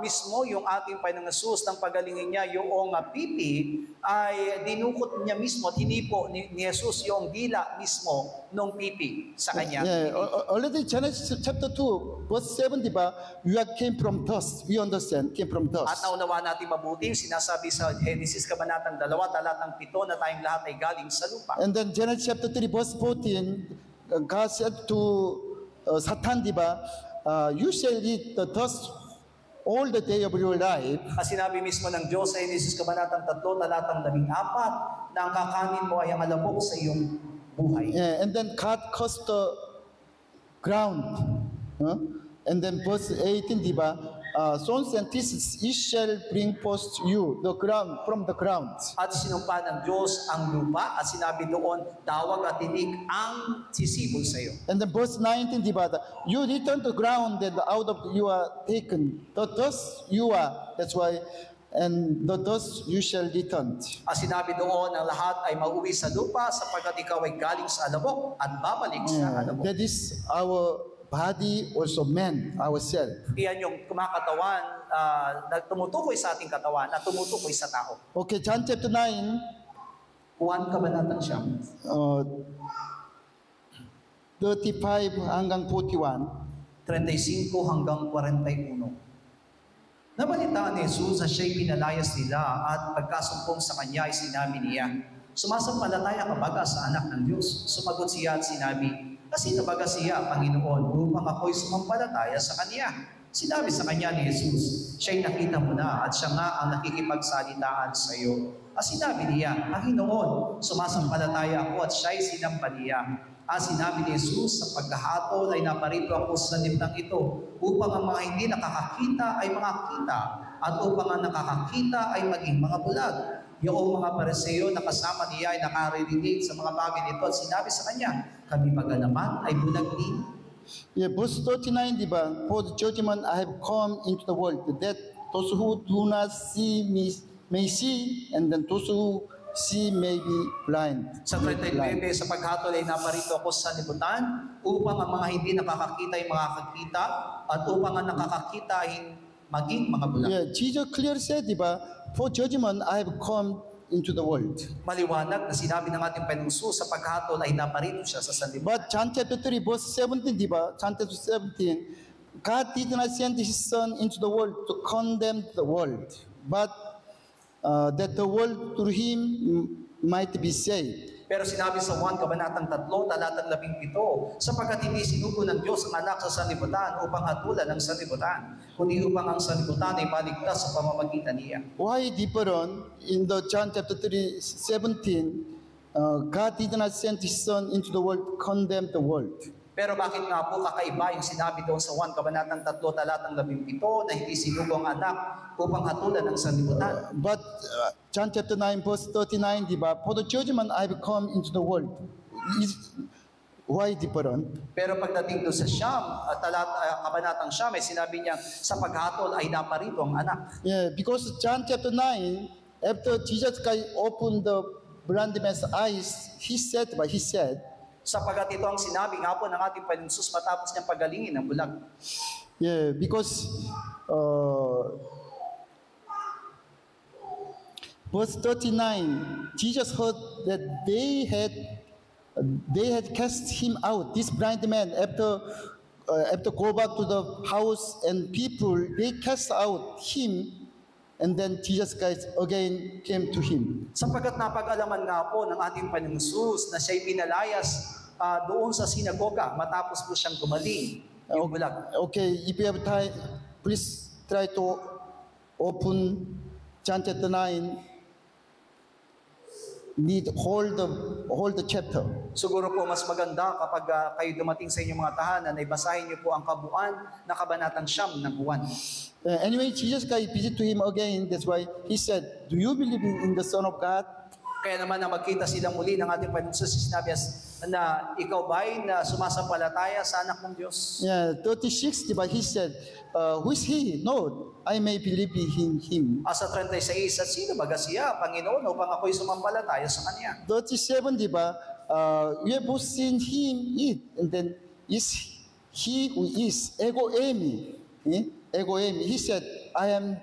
mismo yung ating Panginoong Hesus, nang pagalingin niya yung pipi, ay dinukot niya mismo at hinipo ni Hesus yung dila mismo nung pipi sa kanya. Yeah, already Genesis chapter 2, verse 7, diba? You came from dust. We understand, came from At dust. naunawa natin mabuti yung sinasabi sa Genesis Kabanatang 2, talatang 7 na tayong lahat ay galing sa lupa. And then Genesis chapter 3, verse 14, God said to Satan, diba? You shall eat the dust all the day of your life. At sinabi mismo ng Diyos sa Genesis Kabanatang 3, talatang 14, na ang kakanin mo ay ang alabok sa iyong buhay. Yeah, and then God cursed the ground. Huh? And then verse 18, diba? Sons and pieces, it shall bring forth you the ground from the ground. At sinumpa ng Diyos ang lupa at sinabi doon, tawag at tinig ang sisibol sa iyo. And then verse 19, diba? You return to ground, and out of you are taken. The dust you are. That's why, and the dust you shall return. At sinabi doon, ang lahat ay mauwi sa lupa sapagkat ikaw ay galing sa alabok at babalik sa alabok. That is our body, also man, ourselves. Iyan yung kumakatawan na tumutukoy sa ating katawan, na tumutukoy sa tao. Okay, John chapter 9, Juan Kabanatang 35 hanggang 41. 35 hanggang 41. Nabalitaan ni Jesus na siya'y pinalayas nila at pagkasumpong sa kanya ay sinabi niya, sumasampalataya ka baga sa anak ng Diyos? Sumagot siya at sinabi, sino baga siya, Panginoon, upang ako'y sumampalataya sa kanya? Sinabi sa kanya ni Jesus, siya'y nakita mo na at siya nga ang nakikipagsalitaan sa iyo. At sinabi niya, Panginoon, sumasampalataya ako at siya'y sinampaliya. At sinabi ni Jesus, sa pagkahatol ay naparito ako sa limitang ito upang ang mga hindi nakakakita ay makakita at upang ang nakakakita ay maging mga bulag. Yung mga Pariseo na kasama niya ay nakaririnig sa mga bagay nito at sinabi sa kanya, kami baga naman ay bulag din. Yeah, verse 39, diba? For the judgment I have come into the world, that those who do not see me may see, and then those who see may be blind. Sa 39, sa paghatol ay naparito ako sa libutan upang ang mga hindi nakakakita ay makakakita at upang ang nakakakita ay maging mga bulag. Yeah, Jesus clearly said, diba? For judgment I have come into the world. Maliwanag na sinabi ng ating Panginoong Jesus, sa paghatol ay naparito siya sa sanlibutan. But John chapter 3, verse 17, diba? John chapter 17, God did not send His Son into the world to condemn the world, but that the world through Him might be saved. Pero sinabi sa 1 Kabanatang 3, talatang 17, sapagkat hindi sinugo ng Diyos ang anak sa sanlibutan upang hatulan ang sanlibutan, kundi upang ang sanlibutan ay maligtas sa pamamagitan niya. Why different? In the John chapter 3, 17, God did not send His Son into the world to condemn the world. Pero bakit nga po kakaiba yung sinabi doon sa 1 Kabanatang 3, talatang 17, na hindi sinugo ang anak upang hatulan ang sanlibutan? But John chapter 9, verse 39, diba? For the judgment I have come into the world. Why different? Pero pagdating doon sa Siyam, Kabanatang Siyam, ay sinabi niya, sa paghatol ay naparito ang anak. Yeah, because John chapter 9, after Jesus Christ opened the blind man's eyes, he said, Sapagkat ito ang sinabi nga po ng ating Panginoon Jesus matapos niyang pagalingin ng bulag. yeah, because verse 39, Jesus heard that they had cast him out. This blind man, after go back to the house and people, they cast out him. And then Jesus Christ again came to him. Sapagkat napag-alaman nga po ng ating Panginoong Jesus na siya'y pinalayas doon sa sinagoga matapos po siyang gumaling yung bulag. Okay, if you have time, please try to open John chapter 9. Need hold the chapter. Siguro po mas maganda kapag kayo dumating sa inyong mga tahanan ay basahin niyo po ang kabuuan na kabanatang Siyam ng Juan. Anyway, Jesus Christ visited to him again. That's why he said, "Do you believe in the Son of God?" Kaya naman na magkita sila muli ng ating Panginoon Jesus, sinabi na ikaw ba ay na sumasampalataya sa anak ng Diyos? Yeah, 36, diba? He said, "Who is he? No, I may believe in him." Sa 36, at sino baga siya, Panginoon, upang ako'y sumampalataya sa Kanya? 37, diba? We have both seen him eat, and then is he who is ego eimi. ego eimi. He said, I am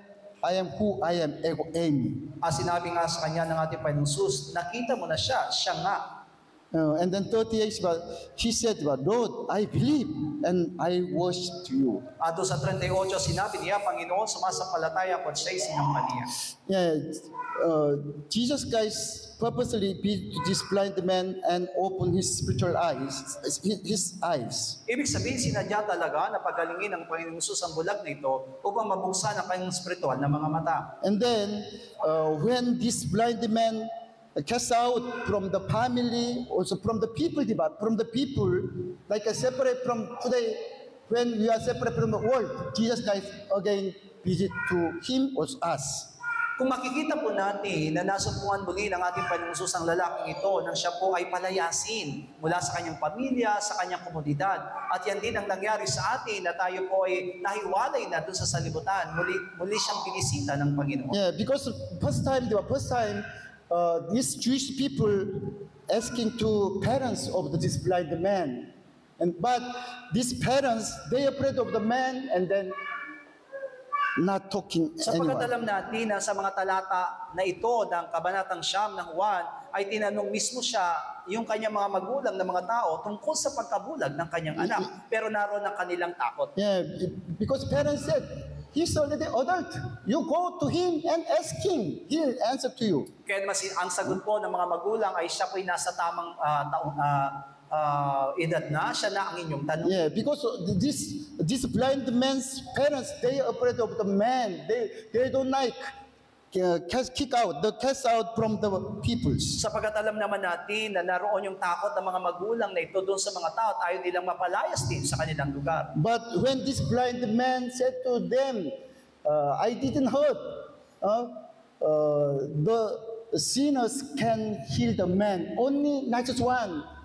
who I am, ego eimi. Sinabi nga sa kanya ng ating Panginoong Jesus, nakita mo na siya nga. And then 38, but he said, but Lord, I believe and I worship you. Doon sa 38, sinabi niya, Panginoon, sumasampalataya ko at siya'y sinampalaya. Yeah, Jesus Christ purposely be to this blind man and open his spiritual eyes, his eyes. Ibig sabihin, sinadya talaga na pagalingin ng Panginoong Jesus ang bulag na ito upang mabuksan ang kanyang spiritual na mga mata. And then, when this blind man cast out from the family, also from the people, diba? From the people, like separate from today, when we are separate from the world, Jesus Christ again visit to him or us. Kung makikita po natin na nasumpungan muli ng ating Panginoong Jesus ang lalaking ito nang siya po ay palayasin mula sa kanyang pamilya, sa kanyang komunidad. At yan din ang nangyari sa atin na tayo po ay nahiwalay na doon sa salibutan. Muli siyang binisita ng Panginoon. Yeah, because first time, these Jewish people asking to parents of this blind man, but these parents, they afraid of the man and then not talking Sapagkat anyone. alam natin na sa mga talata na ito ng Kabanatang Siyam ng Juan ay tinanong mismo siya yung kanyang mga magulang na mga tao tungkol sa pagkabulag ng kanyang anak. Pero naroon ang kanilang takot. Yeah, because parents said, he's already adult. You go to him and ask him. He'll answer to you. Kaya ang sagot po ng mga magulang ay siya po'y nasa tamang edad na, siya na ang inyong tanong. Yeah, because this blind man's parents, they are afraid of the man. They don't like cast out from the peoples. Sapagkat alam naman natin na naroon yung takot ng mga magulang na ito doon sa mga tao at ayaw nilang mapalayas din sa kanilang lugar. But when this blind man said to them, I didn't hurt. The sinners can heal the man. Only not just one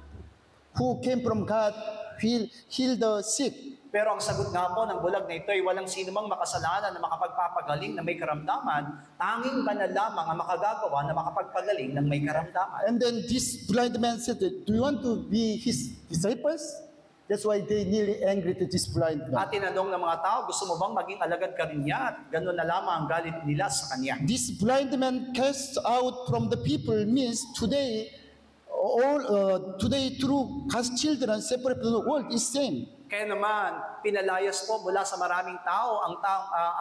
who came from God heal the sick. Pero ang sagot nga po ng bulag na ito ay walang sino mang makasalanan na makapagpapagaling na may karamdaman, tanging banal lamang ang makagagawa na makapagpagaling ng may karamdaman. And then this blind man said, do you want to be his disciples? That's why they nearly angry to this blind man. At tinanong ng mga tao, gusto mo bang maging alagad ka rin niya? At ganun na lamang ang galit nila sa kanya. This blind man cast out from the people means today, today through God's children separate from the world is same. Kaya naman, pinalayas po mula sa maraming tao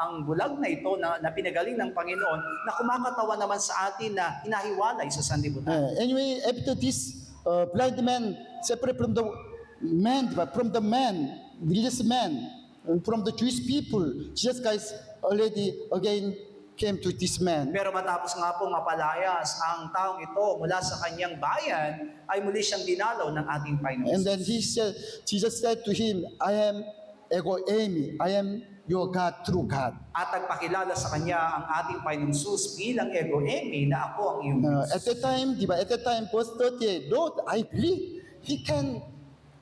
ang bulag na ito na pinagaling ng Panginoon na kumakatawa naman sa atin na hinahiwalay sa sanlibutan. Anyway, after this blind man separate from the religious man, and from the Jewish people, Jesus Christ already again came to this man. Pero matapos nga pong mapalayas ang taong ito mula sa kanyang bayan, ay muli siyang dinalaw ng ating Panginoon. And then Jesus said to him, I am ego eimi, I am your God, true God. At nagpakilala sa kanya ang ating Panginoon Jesus bilang ego eimi na ako ang iyong Diyos. At that time, verse 38, Lord, I believe he can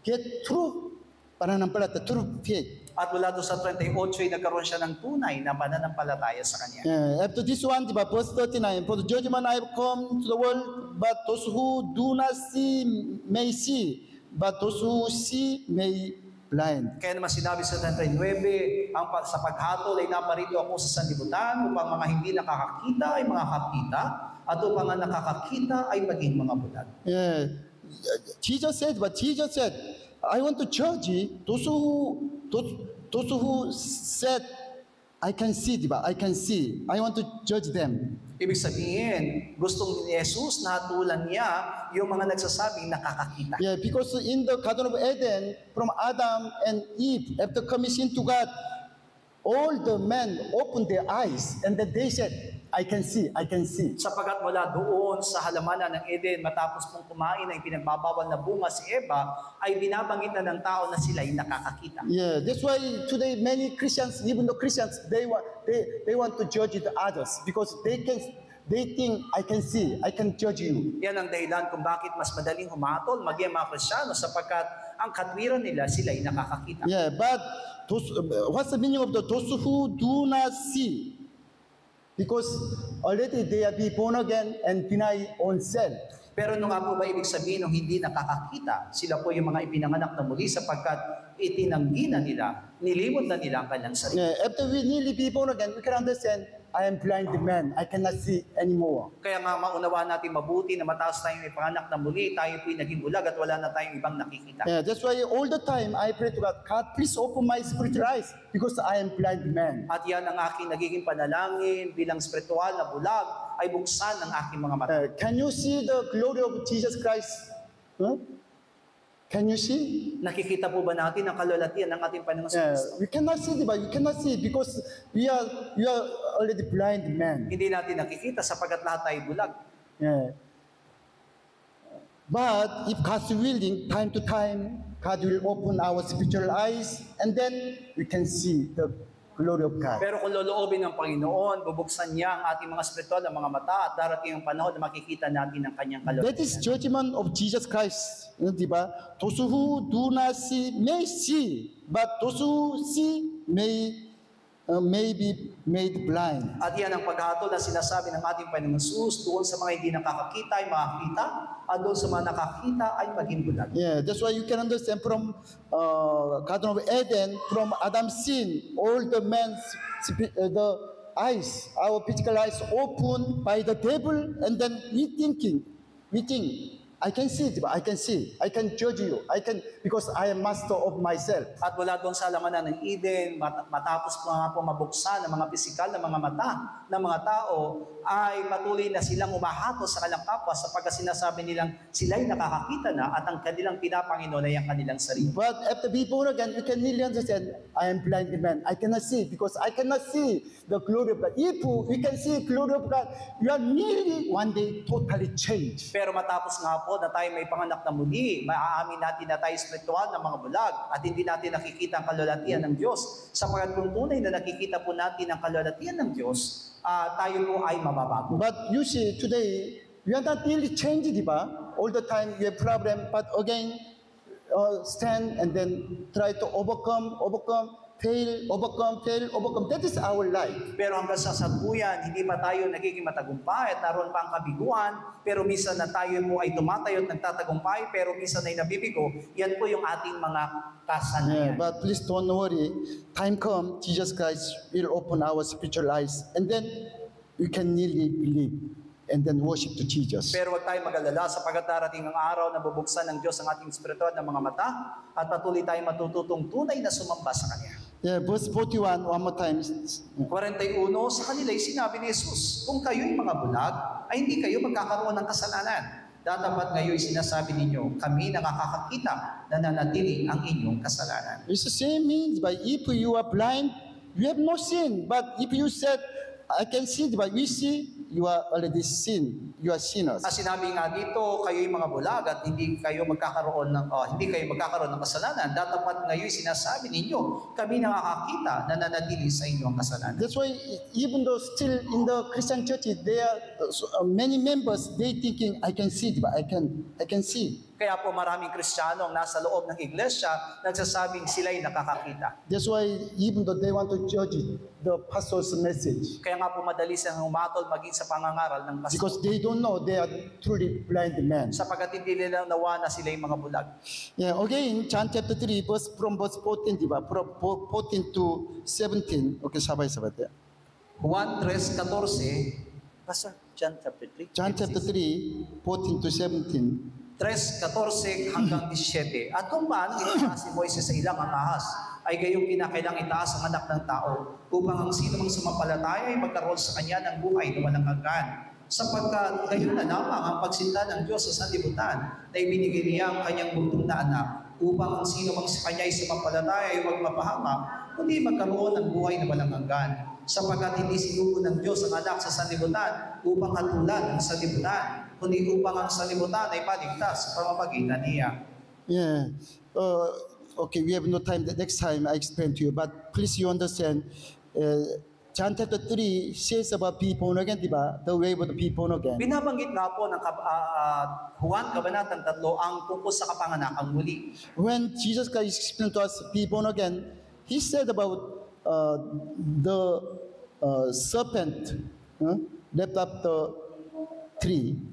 get through pananampalataya, through faith. At mula doon sa 38 ay nagkaroon siya ng tunay na pananampalataya sa kanya. After this one, verse 39, for the judgment I have come to the world, but those who do not see may see, but those who see may blind. Kaya naman sinabi sa 39, sa paghatol ay naparito ako sa sanlibutan upang mga hindi nakakakita ay makakakita at upang mga nakakakita ay maging mga bulag. Jesus said, I want to judge those who said, I can see, diba? I can see. I want to judge them. Ibig sabihin, gustong ni Jesus na hatulan niya yung mga nagsasabing nakakakita. Yeah, because in the Garden of Eden, from Adam and Eve, after coming into God, all the men opened their eyes and then they said, I can see, I can see. Sapagat mula doon sa halamanan ng Eden, matapos pong kumain ng pinagbabawal na bunga si Eva, ay binabanggit na ng tao na sila ay nakakakita. Yeah, that's why today many Christians, even the Christians, they want to judge the others because they think I can see, I can judge you. Yan ang dahilan kung bakit mas madaling humatol maging mga Kristiyano sapagkat ang katwiran nila sila ay nakakakita. Yeah, but what's the meaning of those who do not see? Because already they are be born again and deny own self. Pero ano nga po ba ibig sabihin ng hindi nakakakita? Sila po yung mga ipinanganak na muli sapagkat itinanggi na nila, nilimot na nila ang kanyang sarili. Yeah, after we nearly be born again, we can understand, I am blind man. I cannot see anymore. Kaya nga maunawaan natin mabuti na mataas tayong ipanganak na muli, tayo po'y naging bulag at wala na tayong ibang nakikita. Yeah, that's why all the time I pray to God, God, please open my spiritual eyes because I am blind man. At yan ang aking nagiging panalangin bilang spiritual na bulag ay buksan ng aking mga mata. Can you see the glory of Jesus Christ? Huh? Can you see? Nakikita po ba natin ang kalwalatian ng ating Panginoon sa Kristo? We cannot see, diba? We cannot see because we are already blind man. Hindi natin nakikita sapagkat lahat tayo bulag. Yeah. But if God's willing, time to time, God will open our spiritual eyes and then we can see the glory of God. Pero kung loloobin ng Panginoon, bubuksan niya ang ating mga spiritual na mga mata at darating ang panahon na makikita natin ang kanyang That is kalwalatian. judgment of Jesus Christ. Diba? Those who do not see may see, but those who see may be made blind. At yan ang paghatol na sinasabi ng ating Panginoon Jesus, doon sa mga hindi nakakakita ay makakita, at doon sa mga nakakita ay maging bulag. Yeah, that's why you can understand from Garden of Eden, from Adam's sin, all the the eyes, our physical eyes open by the devil, and then we think, I can see, I can judge you, because I am master of myself. At wala doon sa alamanan ng Eden, matapos mga po mabuksan ng mga pisikal na mga mata ng mga tao, ay patuloy na silang umahatos sa kanilang kapwa sapagkat sinasabi nilang sila'y nakakakita na at ang kanilang pinapanginoon ay ang kanilang sarili. But after being born again, you can really understand, I am blind man. I cannot see because I cannot see the glory of God. If we can see glory of God, you are nearly one day totally changed. Pero matapos nga po na tayo may panganak na muli, maaamin natin na tayo spiritual na mga bulag at hindi natin nakikita ang kalwalatian ng Diyos. Sapagkat kung tunay na nakikita po natin ang kalwalatian ng Diyos, tayo po ay mababago. But you see, today, we are not really changed, diba? All the time we have problem, but again, stand and then try to overcome, fail, overcome. That is our life. Pero hanggang sa sabuyan, hindi pa tayo nagiging matagumpay at naroon pa ang kabiguan, pero minsan na tayo po ay tumatayo at nagtatagumpay, pero minsan ay nabibigo, yan po yung ating mga kasanayan. Yeah, but please don't worry. Time come, Jesus Christ will open our spiritual eyes, and then we can really believe and then worship to Jesus. Pero huwag tayo mag-alala sapagkat darating ang araw na bubuksan ng Diyos ang ating spiritual na mga mata at patuloy tayong matututong tunay na sumamba sa Kanya. Yeah, verse 41, one more time. 41, sa kanila'y sinabi ni Jesus, kung kayo'y mga bulag, ay hindi kayo magkakaroon ng kasalanan. Datapat ngayon sinasabi ninyo, kami nakakakita na nanatili ang inyong kasalanan. It's the same means, but if you are blind, you have no sin. But if you said, I can see, but we see, you are already sin. You are sinners. At sinabi nga dito, kayo'y mga bulag at hindi kayo magkakaroon ng kasalanan. Datapat ngayon sinasabi ninyo, kami nakakakita na nanatili sa inyong kasalanan. That's why even though still in the Christian churches, there are many members, they thinking, I can see, but I can see. Kaya po maraming Kristiyano ang nasa loob ng iglesia nagsasabing sila'y nakakakita. That's why even though they want to judge the pastor's message, Kaya nga po madali silang humatol maging sa pangangaral ng pastor. because they don't know they are truly blind men. Sapagkat hindi nila nawa na sila'y mga bulag. Yeah, again, John chapter 3, from verse 14, diba? From 14 to 17. Okay, sabay-sabay tayo. Juan 3:14, Pastor, John chapter 3. John chapter 3, 14 to 17. 3:14 hanggang 17. At kung paano itaas si Moises sa ilang ang ahas, ay gayong kinakailang itaas ang anak ng tao, upang ang sino mang sumampalataya ay magkaroon sa kanya ng buhay na walang hanggan. Sapagkat gayon na lamang ang pagsinta ng Diyos sa sanlibutan na ibinigay niya ang kanyang bugtong na anak, upang ang sino mang sa kanya ay sumampalataya ay huwag mapahamak, kundi magkaroon ng buhay na walang hanggan. Sapagkat hindi sinugo ng Diyos ang anak sa sanlibutan upang hatulan ang sanlibutan, kundi upang ang sanlibutan ay paligtas sa pamamagitan niya. Yeah. Okay, we have no time. The next time I explain to you. But please you understand, John chapter 3 says about be born again, diba? The way of the be born again. Binabanggit nga po ng Juan Kabanatang 3 ang tungkol sa kapanganakang muli. When Jesus Christ explained to us be born again, He said about the serpent left up the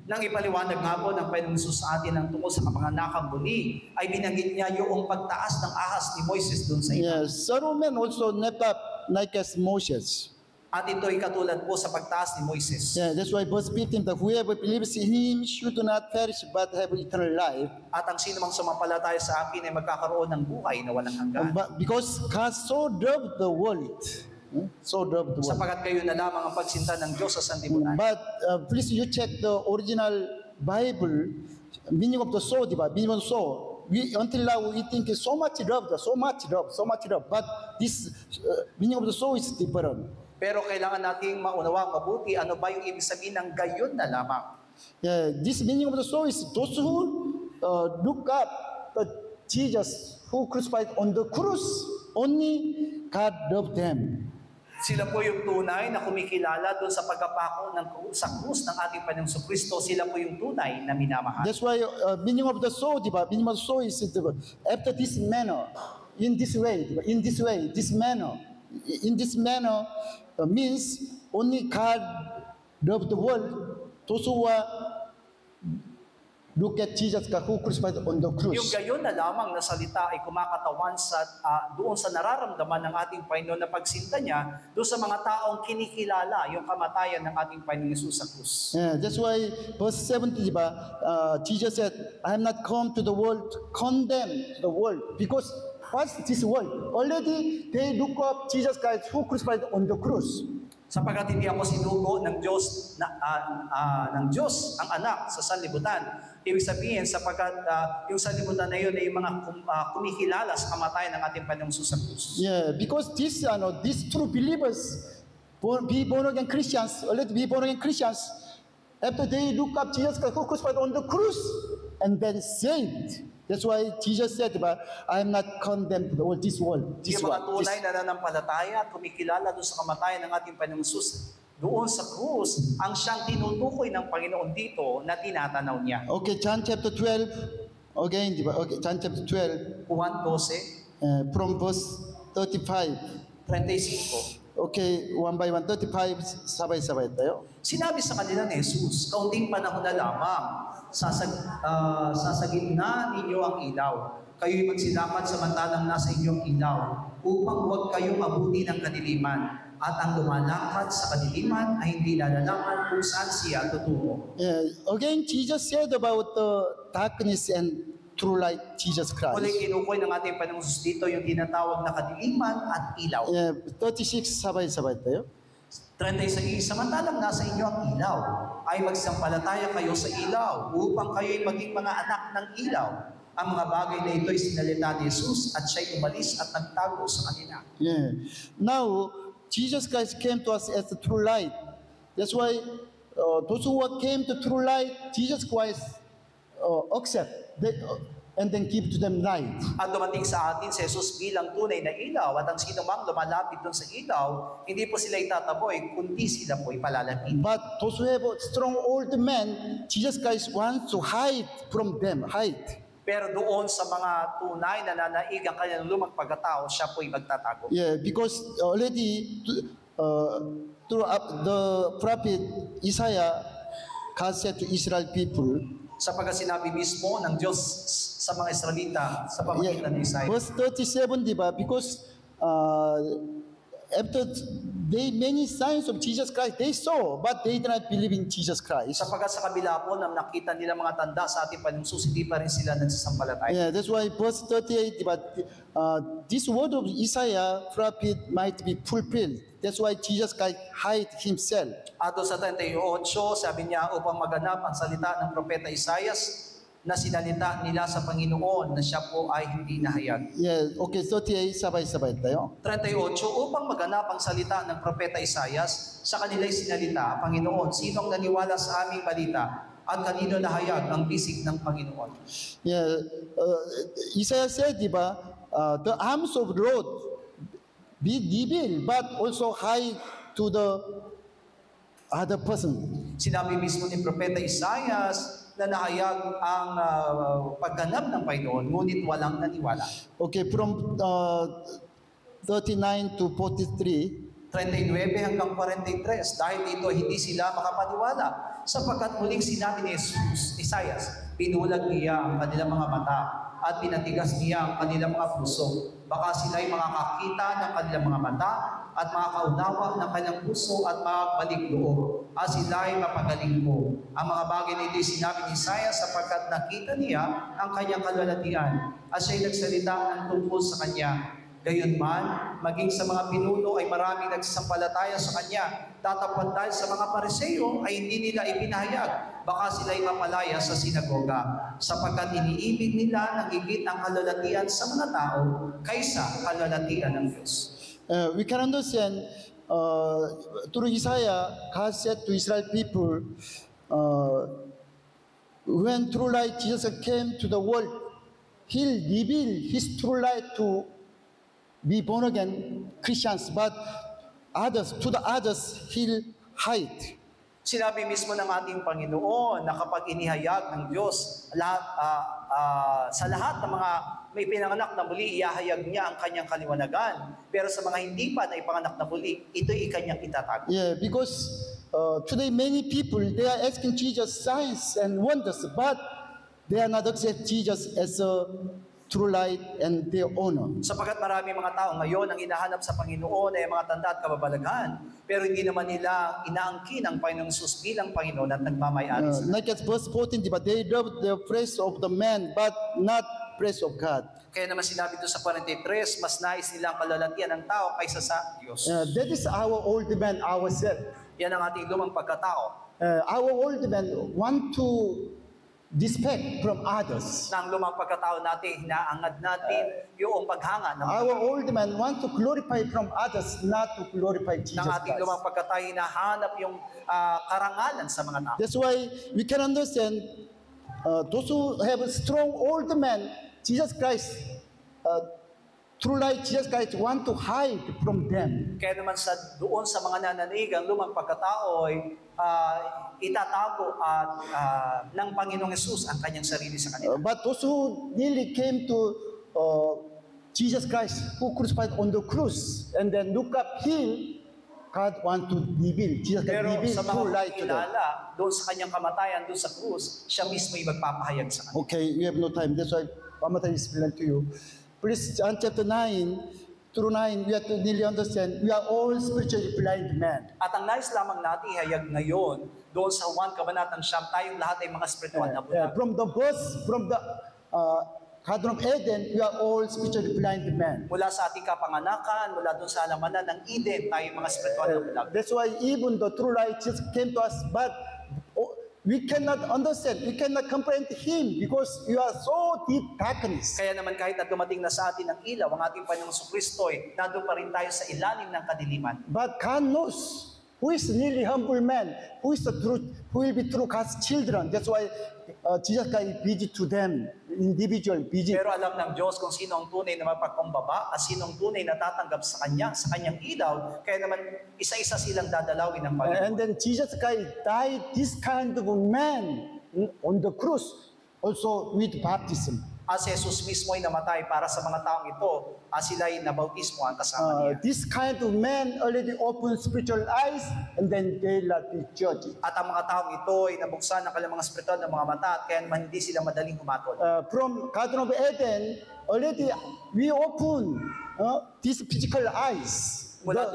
Nang ipaliwanag nga po ng Panginoong Jesus sa atin ang tungkol sa kapanganakang muli, ay binanggit niya yung pagtaas ng ahas ni Moises doon sa ita. Yes, Solomon also leapt up like as Moses. At ito'y katulad po sa pagtaas ni Moises. Yeah, that's why verse 15, that whoever believes in him should not perish but have eternal life. At ang sino mang sumampalataya sa akin ay magkakaroon ng buhay na walang hanggan. But because God so loved the world, so loved the world. Sapagat kayo na lamang ang pagsinta ng Diyos sa sanlibutan. But please you check the original Bible meaning of the soul, diba? Meaning of the soul. Until now we think so much love. But this meaning of the soul is different. Pero kailangan nating maunawang mabuti ano ba yung ibig sabihin ng gayon na lamang. Yeah, this meaning of the soul is those who look up Jesus who crucified on the cross. Only God loved them. Sila po yung tunay na kumikilala doon sa pagkapako sa krus ng ating Panginoong Kristo. Sila po yung tunay na minamahal. That's why meaning of the soul, diba? Meaning of the soul is after this manner, in this way, diba? This manner. In this manner means only God loved the world. Those who look at Jesus who crucified on the cross. Yung gayon na lamang na salita ay kumakatawan sa doon sa nararamdaman ng ating Panginoon na pagsinta niya doon sa mga taong kinikilala yung kamatayan ng ating Panginoong Hesus sa krus. Yeah, that's why verse 70, diba? Jesus said, I have not come to the world to condemn the world because what's this world? Already they look up Jesus Christ who crucified on the cross. Sapagkat hindi ako sinugo ng Diyos ng Diyos ang anak sa sanlibutan. Ibig sabihin sapagkat yung sanlibutan na yun ay yung mga kumikilala sa kamatayan ng ating Panginoong Hesus sa krus. Yeah, because these true believers, born again Christians, already be born again Christians, after they look up Jesus Christ who crucified on the cross and then saved. That's why Jesus said, I am not condemned to the world, this world. Yung mga tunay na nananampalataya at kumikilala doon sa kamatayan ng ating Panginoong Hesus doon sa krus, ang siyang tinutukoy ng Panginoon dito na tinatanaw niya. Okay, John chapter 12, again, okay, John chapter 12, Juan 12, from verse 35. 35. Okay, one by one, 35, sabay-sabay tayo. Sinabi sa kanila ni Jesus, kaunting panahon na lamang, sa gitna ninyo ang ilaw. Kayo'y magsilakad samantalang nasa inyong ilaw, upang huwag kayong abuti ng kadiliman. At ang lumalakad sa kadiliman ay hindi lalalaman kung saan siya tutungo. Yeah, again, Jesus said about the darkness and true light, Jesus Christ. Muli kinukoy ng ating Panginoong Hesus dito yung tinatawag na kadiliman at ilaw. Yeah, 36, sabay-sabay tayo. 36, samantalang nasa inyo ang ilaw, ay magsampalataya kayo sa ilaw upang kayo'y maging mga anak ng ilaw. Ang mga bagay na ito'y sinalita ni Jesus at siya'y umalis at nagtago sa kanila. Yeah. Now, Jesus Christ came to us as the true light. That's why those who came to true light, Jesus Christ accept and then give to them light. At dumating sa atin si Jesus bilang tunay na ilaw at ang sino mang lumalapit doon sa ilaw, hindi po sila itataboy, kundi sila po ipalalapit. But those who have a strong old man, Jesus Christ wants to hide from them, hide. Pero doon sa mga tunay na nanaig ang kanyang lumang pagkatao, siya po'y magtatago. Yeah, because already through the prophet Isaiah, God said to Israel people, Sapagkat sinabi mismo ng Diyos sa mga Israelita sa pamamagitan ni Isaiah. Verse 37, diba? Because after many signs of Jesus Christ, they saw, but they did not believe in Jesus Christ. Sapagkat sa kabila po nang nakita nila mga tanda sa ating Panginoong Hesus, hindi pa rin sila nagsasampalataya. Yeah, that's why verse 38, diba? This word of Isaiah prophet might be fulfilled. That's why Jesus Christ hid himself. At doon sa 38, sabi niya, upang maganap ang salita ng propeta Isaias na sinalita nila sa Panginoon na siya po ay hindi nahayag. Yeah, okay, 38, sabay-sabay tayo. 38, upang maganap ang salita ng propeta Isaias, sa kanila'y sinalita, Panginoon, sinong naniwala sa aming balita at kanino nahayag ang bisig ng Panginoon? Yeah, Isaiah said, diba, the arms of the Lord be revealed, but also hide to the other person. Sinabi mismo ni propeta Isaias na nahayag ang pagganap ng Panginoon, ngunit walang naniwala. Okay, from 39 to 43. 39 hanggang 43. Dahil dito, hindi sila makapaniwala. Sapagkat muling sinabi ni Isaias, pinulag niya ang kanilang mga mata at pinatigas niya ang kanilang mga puso. Baka sila'y makakakita ng kanilang mga mata at makakaunawa ng kanilang puso at makabalik loob. At sila'y mapagaling ko. Ang mga bagay na ito'y sinabi ni Isaias sapagkat nakita niya ang kanyang kalwalatian at siya'y nagsalita ng tungkol sa kanya. Gayunman, maging sa mga pinuno ay maraming nagsasampalataya sa kanya. Tatapad dahil sa mga Pariseo ay hindi nila ipinahayag. Baka sila'y mapalaya sa sinagoga. Sapagkat iniibig nila ng higit ang kalwalatian sa mga tao kaysa kalwalatian ng Diyos. We can understand through Isaiah, God said to Israel people, when true light Jesus came to the world, He revealed His true light to be born again Christians, but to the others, He'll hide. Sinabi mismo ng ating Panginoon na kapag inihayag ng Diyos sa lahat ng mga may pinanganak na muli, ihahayag niya ang kanyang kaliwanagan. Pero sa mga hindi pa na ipanganak na muli, ito'y ikanyang itatago. Yeah, because today many people, they are asking Jesus signs and wonders, but they are not accept Jesus as a true light and their honor. Sapagkat marami mga tao ngayon ang hinahanap sa Panginoon ay mga tanda at kababalaghan, pero hindi naman nila inaangkin ang Panginoong Jesus bilang Panginoon at nagmamayari sa Like as verse 14, but they love the praise of the man, but not praise of God. Kaya naman sinabi doon sa 43, mas nais nila ang kalalatian ng tao kaysa sa Diyos. That is our old man, ourselves. Yan ang ating lumang pagkatao. Our old man want to respect from others. Na ang lumang pagkatao natin, hinaangad natin yung paghanga ng Our old man want to glorify from others, not to glorify Jesus ng ating lumang Christ. pagkatao, hinahanap yung karangalan sa mga tao. That's why we can understand those who have a strong old man, Jesus Christ, true light Jesus Christ want to hide from them. Kaya naman doon sa mga nananig, ang lumang pagkatao ay itatago at ng Panginoong Jesus ang kanyang sarili sa kanila. But those who really came to Jesus Christ, who crucified on the cross, and then look up Him, God want to reveal. Jesus Christ Pero reveal sa mga true light to them. kilala, doon sa kanyang kamatayan, doon sa krus, siya mismo ay magpapahayag sa kanila. Okay, we have no time. That's why I'm going to explain to you. Please, John chapter 9 through 9, we have to really understand, we are all spiritually blind men. At ang nais lamang natin ihayag ngayon, doon sa 1 Kabanatang 9, tayong lahat ay mga spiritual na bulag. From the birth, from the Garden of Eden, we are all spiritually blind men. Mula sa ating kapanganakan, mula doon sa halamanan ng Eden, tayo mga spiritual na bulag. That's why even the true light just came to us, but we cannot understand, we cannot comprehend Him because you are so deep darkness. Kaya naman kahit na dumating na sa atin ang ilaw, ang ating Panginoong Kristo ay nandun pa rin tayo sa ilalim ng kadiliman. But God knows who is really humble man, who is the truth, who will be true God's children. That's why Jesus Christ visit to them, individual visit. Pero alam ng Diyos kung sino ang tunay na mapagkumbaba at sino ang tunay na tatanggap sa kanyang ilaw. Kaya naman isa-isa silang dadalawin ng Panginoon. And then Jesus Christ died this kind of man on the cross, also with baptism. At si Jesus mismo ay namatay para sa mga taong ito, at sila ay nabautismo ang kasama niya. This kind of man already opened spiritual eyes, and then they will be judged. At ang mga taong ito ay nabuksan ng kanilang mga spiritual na mga mata at kaya naman hindi sila madaling humatol. From Garden of Eden, already we open these physical eyes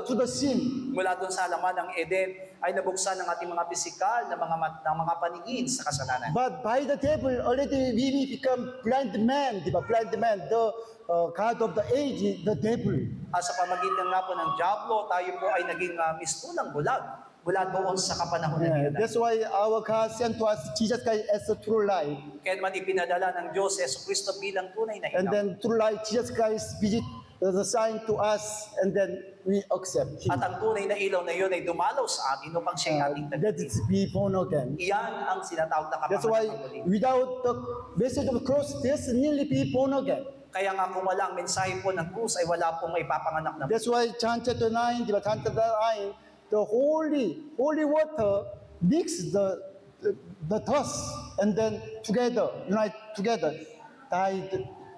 to the sin. Mula doon sa halaman ng Eden ay nabuksan ng ating mga pisikal na mga paningin sa kasalanan. But by the devil, already we become blind man, di ba? Blind man, the God of the age, the devil. At sa pamagitan nga po ng Diablo, tayo po ay naging mistulang bulag mula doon sa kapanahonan niya. That's why our God sent to us Jesus Christ as a true light. Kaya naman ipinadala ng Diyos si Kristo bilang tunay na And ilaw. then true light, Jesus Christ visit the sign to us, and then we accept Him. At ang tunay na ilaw na yun ay dumalaw sa atin upang siya ay ating That is be born again. Iyan ang sinatawag na That's why kapanganakan muli. without the message of the cross, there's nearly be born again. Kaya nga kung wala ang mensahe po ng krus ay wala pong may papanganak na. That's why John chapter 9, John chapter 9, the holy water mix the dust, and then together, unite together, died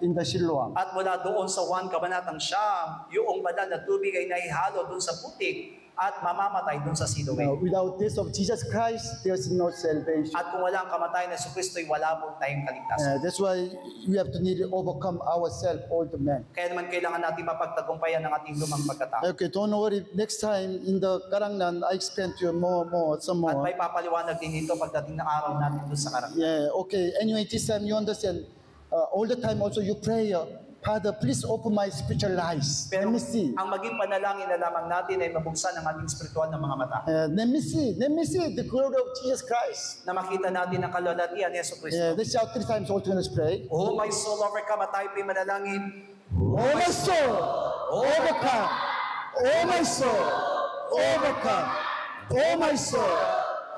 in the Siloam. At mula doon sa 1 Kabanatang Siyam, yung banal na tubig ay naihalo doon sa putik at mamamatay doon sa Siloé. Without death of Jesus Christ, there's no salvation. At kung wala ang kamatayan ng Kristo, ay wala po tayong kaligtasan. That's why we have to need to overcome ourselves, all the men. Kaya naman kailangan natin mapagtagumpayan ng ating lumang pagkatao. Okay, don't worry. Next time in the Karangnan, I explain to you some At more. may papaliwanag din ito pagdating ng araw natin doon sa Karangnan. Yeah, okay. Anyway, this time you understand. All the time also you pray, Father, please open my spiritual eyes. Let Pero me see. ang maging panalangin na lamang natin ay mabuksan ang ating spiritual na mga mata. Let me see. Let me see the glory of Jesus Christ. Na makita natin ang kalwalhatian ni Yesu Kristo. Yeah, let's shout 3 times all together. Let's pray. Oh my soul, overcome at tayo po'y manalangin. Oh my soul, overcome. Oh my soul, overcome. Oh my soul,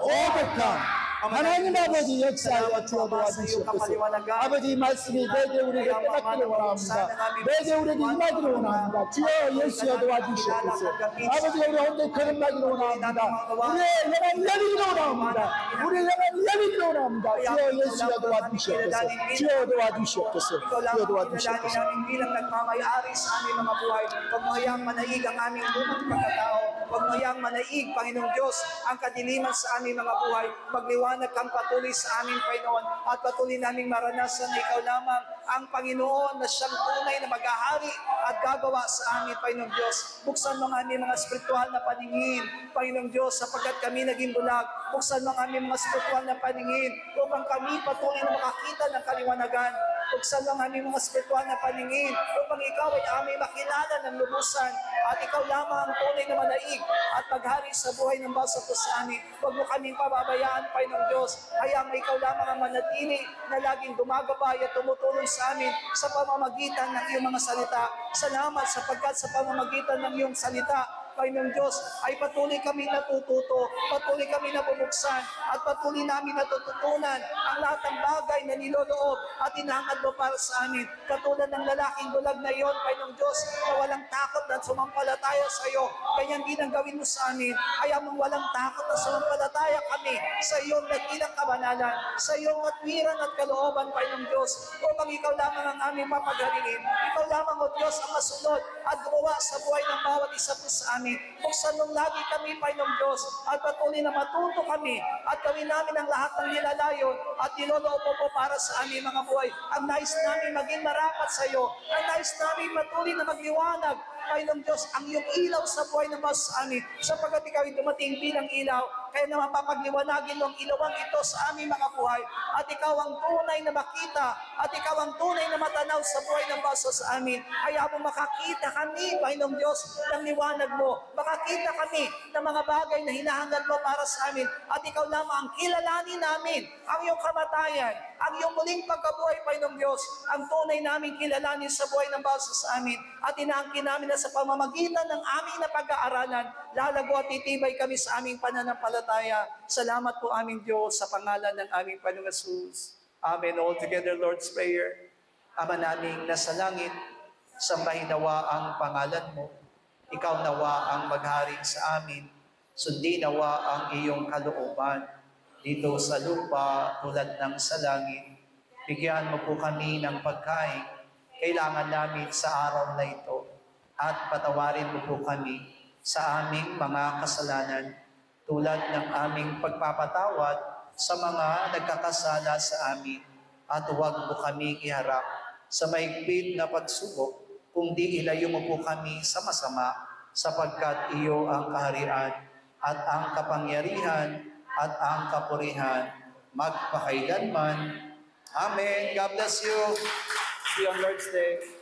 overcome. 하나님 아버지 역사하여 주어 도와주시옵소서. 아버지 말씀이 내게 우리에게 깨닫기를 원합니다. 내게 우리에게 임하기를 원합니다. 주여 예수여 도와주시옵소서. 아버지 우리 온전히 거듭나기를 원합니다. 우리의 영혼 열리기를 원합니다. 우리의 영혼 열리기를 원합니다. 주여 예수여 도와주시옵소서. 주여 도와주시옵소서. 주여 도와주시옵소서. namin bilang nagmamayari sa aming mga buhay. Huwag mo hayang manaig ang aming lumang pagkatao. Huwag mo hayang manaig, Panginoong Diyos, ang kadiliman sa aming mga buhay. Magliwanag kang patuloy sa aming Panginoon at patuloy naming maranasan na ikaw lamang ang Panginoon na siyang tunay na maghahari at gagawa sa amin, Panginoong Diyos. Buksan mo ang aming mga spiritual na paningin, Panginoong Diyos, sapagkat kami naging bulag. Buksan mo ang aming mga spiritual na paningin upang kami patuloy na makakita ng kaliwanagan. Buksan mo ang aming mga spiritual na paningin upang ikaw ay aming makilala ng lubusan at ikaw lamang ang tunay na manaig at maghari sa buhay ng bawat isa sa amin. Huwag mo kaming pababayaan, Panginoong Diyos. Hayang ikaw lamang ang manatili na laging gumagabay at tumutulong sa amin sa pamamagitan ng iyong mga salita. Salamat sapagkat sa pamamagitan ng iyong salita, Panginoong Diyos, ay patuloy kami natututo, patuloy kami nabubuksan, at patuloy namin natututunan ang lahat ng bagay na niloloob at inahangad mo para sa amin. Katulad ng lalaking bulag na iyon, Panginoong Diyos, na walang takot na sumampalataya sa iyo, ganyan din ang gawin mo sa amin. Ayaw mong walang takot na sumampalataya kami sa iyong dakilang kabanalan, sa iyong atwiran at kalooban, Panginoong Diyos, upang ikaw lamang ang aming papagalingin. Ikaw lamang, O Diyos, ang masunod at gumawa sa buhay ng bawat isa po sa amin. Buksan mong lagi kami, Panginoong Diyos, at patuloy na matuto kami at gawin namin ang lahat ng nilalayon at niloloob mo para sa aming mga buhay. Ang nais namin maging marapat sa iyo. Ang nais namin patuloy na magliwanag, Panginoong Diyos, ang iyong ilaw sa buhay ng bawat sa amin, sapagkat ikaw ay dumating bilang ilaw. Kaya naman papagliwanagin mo ang ilawang ito sa aming mga buhay. At ikaw ang tunay na makita at ikaw ang tunay na matanaw sa buhay ng bawat sa amin. Kaya mo makakita kami, Panginoong Diyos, ng liwanag mo. Makakita kami ng mga bagay na hinahangad mo para sa amin. At ikaw lamang ang kilalanin namin ang iyong kamatayan, ang iyong muling pagkabuhay, Panginoong Diyos, ang tunay namin kilalanin sa buhay ng bawat sa amin. At inaangkin namin na sa pamamagitan ng aming na pag-aaralan, lalago at titibay kami sa aming pananampalataya. Salamat po aming Diyos sa pangalan ng aming Panginoong Jesus. Amen. All together, Lord's Prayer. Ama naming nasa langit, sambahin nawa ang pangalan mo. Ikaw nawa ang maghari sa amin. Sundin nawa ang iyong kalooban dito sa lupa tulad ng sa langit. Bigyan mo po kami ng pagkain kailangan namin sa araw na ito at patawarin mo po kami sa aming mga kasalanan tulad ng aming pagpapatawad sa mga nagkakasala sa amin at huwag mo kami iharap sa mahigpit na pagsubok kundi ilayo mo po kami sa masama sapagkat iyo ang kaharian at ang kapangyarihan at ang kapurihan magpakailanman. Amen. God bless you. See you on Lord's Day.